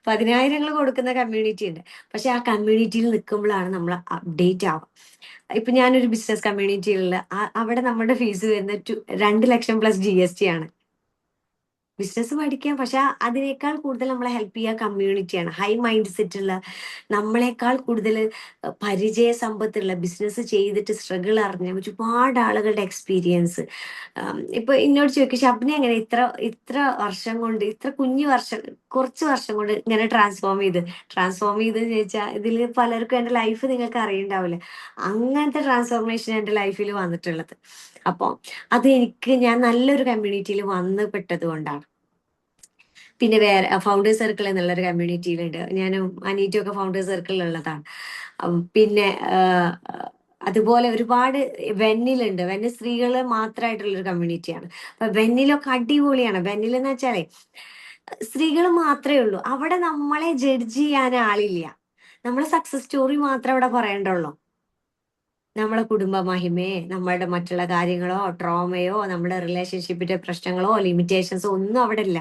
10,000 കൊടുക്കുന്ന കമ്മ്യൂണിറ്റി ഉണ്ട്. പക്ഷെ ആ കമ്മ്യൂണിറ്റിയിൽ നിൽക്കുമ്പോഴാണ് നമ്മൾ അപ്ഡേറ്റ് ആവുക. ഇപ്പൊ ഞാനൊരു ബിസിനസ് കമ്മ്യൂണിറ്റിയിലുള്ള അവിടെ നമ്മുടെ ഫീസ് വരുന്ന 2 ലക്ഷം പ്ലസ് GST ആണ്. ബിസിനസ് പഠിക്കാം, പക്ഷെ അതിനേക്കാൾ കൂടുതൽ നമ്മളെ ഹെൽപ്പ് ചെയ്യുക കമ്മ്യൂണിറ്റിയാണ്. ഹൈ മൈൻഡ് സെറ്റ് ഉള്ള, നമ്മളെക്കാൾ കൂടുതൽ പരിചയ സമ്പത്തുള്ള, ബിസിനസ് ചെയ്തിട്ട് സ്ട്രഗിൾ അറിഞ്ഞ ഒരുപാട് ആളുകളുടെ എക്സ്പീരിയൻസ്. ഇപ്പൊ എന്നോട് ചോദിക്കും, ഷബ്നെ എങ്ങനെ ഇത്ര ഇത്ര വർഷം കൊണ്ട്, ഇത്ര കുഞ്ഞു വർഷം, കുറച്ച് വർഷം കൊണ്ട് ഇങ്ങനെ ട്രാൻസ്ഫോം ചെയ്ത് ചോദിച്ചാൽ ഇതിൽ പലർക്കും എൻ്റെ ലൈഫ് നിങ്ങൾക്ക് അറിയണ്ടാവില്ല. അങ്ങനത്തെ ട്രാൻസ്ഫോർമേഷൻ എൻ്റെ ലൈഫിൽ വന്നിട്ടുള്ളത്. അപ്പോൾ അത് ഞാൻ നല്ലൊരു കമ്മ്യൂണിറ്റിയിൽ വന്ന് പെട്ടത് കൊണ്ടാണ്. പിന്നെ വേറെ ഫൗണ്ടേഴ്സ് സർക്കിൾ എന്നുള്ളൊരു കമ്മ്യൂണിറ്റിയിലുണ്ട്. ഞാനും അനീറ്റും ഒക്കെ ഫൗണ്ടേഴ്സ് സർക്കിളിലുള്ളതാണ്. പിന്നെ അതുപോലെ ഒരുപാട് വെന്നിലുണ്ട്. വെന്നിൽ സ്ത്രീകൾ മാത്രമായിട്ടുള്ളൊരു കമ്മ്യൂണിറ്റിയാണ്. അപ്പൊ വെന്നിലൊക്കെ അടിപൊളിയാണ്. വെന്നിൽ എന്ന് വെച്ചാലേ സ്ത്രീകൾ മാത്രമേ ഉള്ളൂ. അവിടെ നമ്മളെ ജഡ്ജ് ചെയ്യാൻ ആളില്ല. നമ്മളെ സക്സസ് സ്റ്റോറി മാത്രമേ അവിടെ പറയണ്ടുള്ളൂ. നമ്മളെ കുടുംബ മഹിമയെ, നമ്മളുടെ മറ്റുള്ള കാര്യങ്ങളോ ട്രോമയോ നമ്മുടെ റിലേഷൻഷിപ്പിന്റെ പ്രശ്നങ്ങളോ ലിമിറ്റേഷൻസോ ഒന്നും അവിടെ ഇല്ല.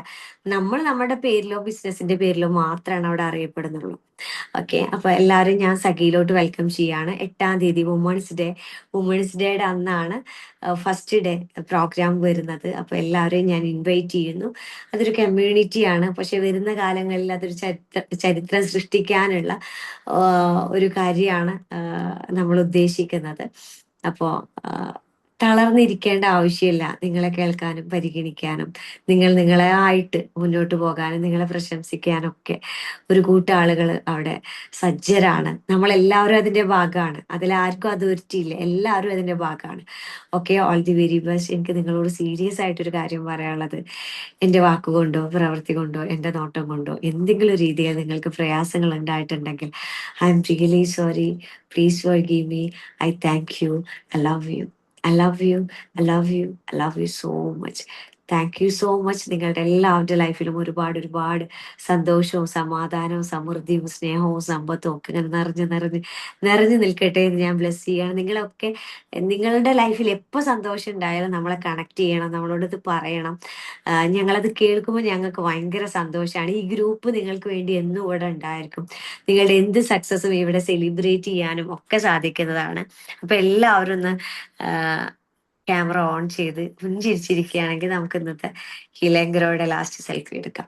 നമ്മൾ നമ്മുടെ പേരിലോ ബിസിനസിന്റെ പേരിലോ മാത്രമാണ് അവിടെ അറിയപ്പെടുന്നുള്ളൂ. ഓക്കെ. അപ്പൊ എല്ലാവരും ഞാൻ സഖിയിലോട്ട് വെൽക്കം ചെയ്യാണ്. 8-ാം തീയതി വുമൻസ് ഡേയുടെ അന്നാണ് ഫസ്റ്റ് ഡേ പ്രോഗ്രാം വരുന്നത്. അപ്പൊ എല്ലാവരെയും ഞാൻ ഇൻവൈറ്റ് ചെയ്യുന്നു. അതൊരു കമ്മ്യൂണിറ്റിയാണ്, പക്ഷെ വരുന്ന കാലങ്ങളിൽ അതൊരു ചരിത്രം സൃഷ്ടിക്കാനുള്ള ഒരു കാര്യമാണ് നമ്മൾ ഉദ്ദേശിക്കുന്നത്. അപ്പോ തളർന്നിരിക്കേണ്ട ആവശ്യമില്ല. നിങ്ങളെ കേൾക്കാനും പരിഗണിക്കാനും നിങ്ങളെ ആയിട്ട് മുന്നോട്ട് പോകാനും നിങ്ങളെ പ്രശംസിക്കാനും ഒക്കെ ഒരു കൂട്ടാളുകൾ അവിടെ സജ്ജരാണ്. നമ്മളെല്ലാവരും അതിന്റെ ഭാഗമാണ്. അതിലാർക്കും അതോറിറ്റി ഇല്ല, എല്ലാവരും അതിന്റെ ഭാഗമാണ്. Okay, all the very best. എനിക്ക് നിങ്ങളോട് സീരിയസ് ആയിട്ടൊരു കാര്യം പറയാനുള്ളത്, എൻ്റെ വാക്കുകൊണ്ടോ പ്രവൃത്തി കൊണ്ടോ എൻ്റെ നോട്ടം കൊണ്ടോ എന്തെങ്കിലും രീതിയിൽ നിങ്ങൾക്ക് പ്രയാസങ്ങൾ ഉണ്ടായിട്ടുണ്ടെങ്കിൽ I am really sorry. Please forgive me. I thank you. I love you. I love you. I love you. I love you so much. Thank you so much. നിങ്ങളുടെ എല്ലാവരുടെ ലൈഫിലും ഒരുപാട് സന്തോഷവും സമാധാനവും സമൃദ്ധിയും സ്നേഹവും സമ്പത്തും ഒക്കെ ഇങ്ങനെ നിറഞ്ഞു നിൽക്കട്ടെ എന്ന് ഞാൻ ബ്ലെസ് ചെയ്യാണ്. നിങ്ങളുടെ ലൈഫിൽ എപ്പോൾ സന്തോഷം ഉണ്ടായാലും നമ്മളെ കണക്ട് ചെയ്യണം, നമ്മളോട് ഇത് പറയണം. ഞങ്ങളത് കേൾക്കുമ്പോൾ ഞങ്ങൾക്ക് ഭയങ്കര സന്തോഷമാണ്. ഈ ഗ്രൂപ്പ് നിങ്ങൾക്ക് വേണ്ടി എന്നും ഇവിടെ ഉണ്ടായിരിക്കും. നിങ്ങളുടെ എന്ത് സക്സസും ഇവിടെ സെലിബ്രേറ്റ് ചെയ്യാനും ഒക്കെ സാധിക്കുന്നതാണ്. അപ്പൊ എല്ലാവരും ഒന്ന് ക്യാമറ ഓൺ ചെയ്ത് പുഞ്ചിരിച്ചിരിക്കുകയാണെങ്കിൽ നമുക്ക് ഇന്നത്തെ ഹിലേങ്കരോയുടെ ലാസ്റ്റ് സെൽഫി എടുക്കാം.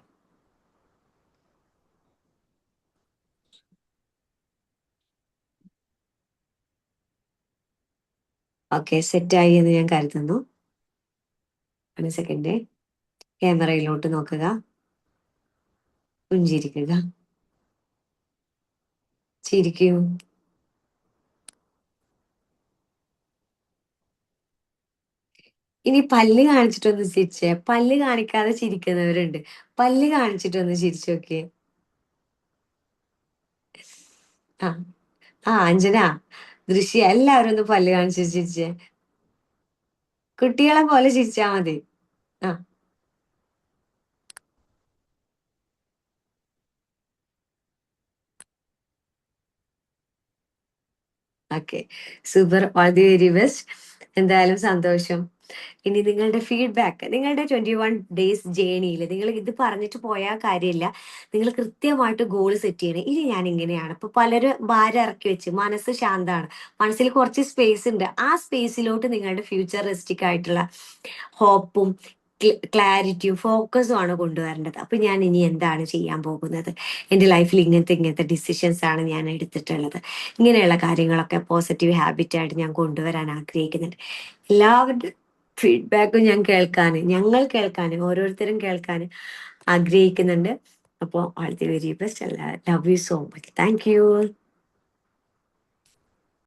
ഓക്കെ, സെറ്റായി എന്ന് ഞാൻ കരുതുന്നു. ഒരു സെക്കൻഡ്. ക്യാമറയിലോട്ട് നോക്കുക, പുഞ്ചിരിക്കുക, ചിരിക്കൂ. ഇനി പല്ല് കാണിച്ചിട്ടൊന്ന് ചിരിച്ചേ. പല്ല് കാണിക്കാതെ ചിരിക്കുന്നവരുണ്ട്. പല്ല് കാണിച്ചിട്ടൊന്ന് ചിരിച്ചു നോക്കിയേ. ആ ആ അഞ്ജന, ദൃശ്യ, എല്ലാവരും ഒന്ന് പല്ല് കാണിച്ച് ചിരിച്ചേ. കുട്ടികളെ പോലെ ചിരിച്ചാ മതി. ആ okay, super, all the very best. എന്തായാലും സന്തോഷം. ഇനി നിങ്ങളുടെ ഫീഡ്ബാക്ക്, നിങ്ങളുടെ 21 ഡേയ്സ് ജേണിയിൽ നിങ്ങൾ ഇത് പറഞ്ഞിട്ട് പോയാൽ കാര്യമില്ല. നിങ്ങൾ കൃത്യമായിട്ട് ഗോൾ സെറ്റ് ചെയ്യണം. ഇനി ഞാൻ ഇങ്ങനെയാണ്. ഇപ്പൊ പലരും ഭാരം ഇറക്കി വെച്ച് മനസ്സ് ശാന്തമാണ്, മനസ്സിൽ കുറച്ച് സ്പേസ് ഉണ്ട്. ആ സ്പേസിലോട്ട് നിങ്ങളുടെ ഫ്യൂച്ചറിസ്റ്റിക് ആയിട്ടുള്ള ഹോപ്പും ക്ലാരിറ്റിയും ഫോക്കസും ആണ് കൊണ്ടുവരേണ്ടത്. അപ്പൊ ഞാൻ ഇനി എന്താണ് ചെയ്യാൻ പോകുന്നത്, എൻ്റെ ലൈഫിൽ ഇങ്ങനത്തെ ഡിസിഷൻസ് ആണ് ഞാൻ എടുത്തിട്ടുള്ളത്, ഇങ്ങനെയുള്ള കാര്യങ്ങളൊക്കെ പോസിറ്റീവ് ഹാബിറ്റായിട്ട് ഞാൻ കൊണ്ടുവരാൻ ആഗ്രഹിക്കുന്നുണ്ട്. എല്ലാവരുടെ ഫീഡ്ബാക്കും ഞങ്ങൾ കേൾക്കാൻ, ഓരോരുത്തരും കേൾക്കാൻ ആഗ്രഹിക്കുന്നുണ്ട്. അപ്പോൾ all the very best. Love you so much. Thank you.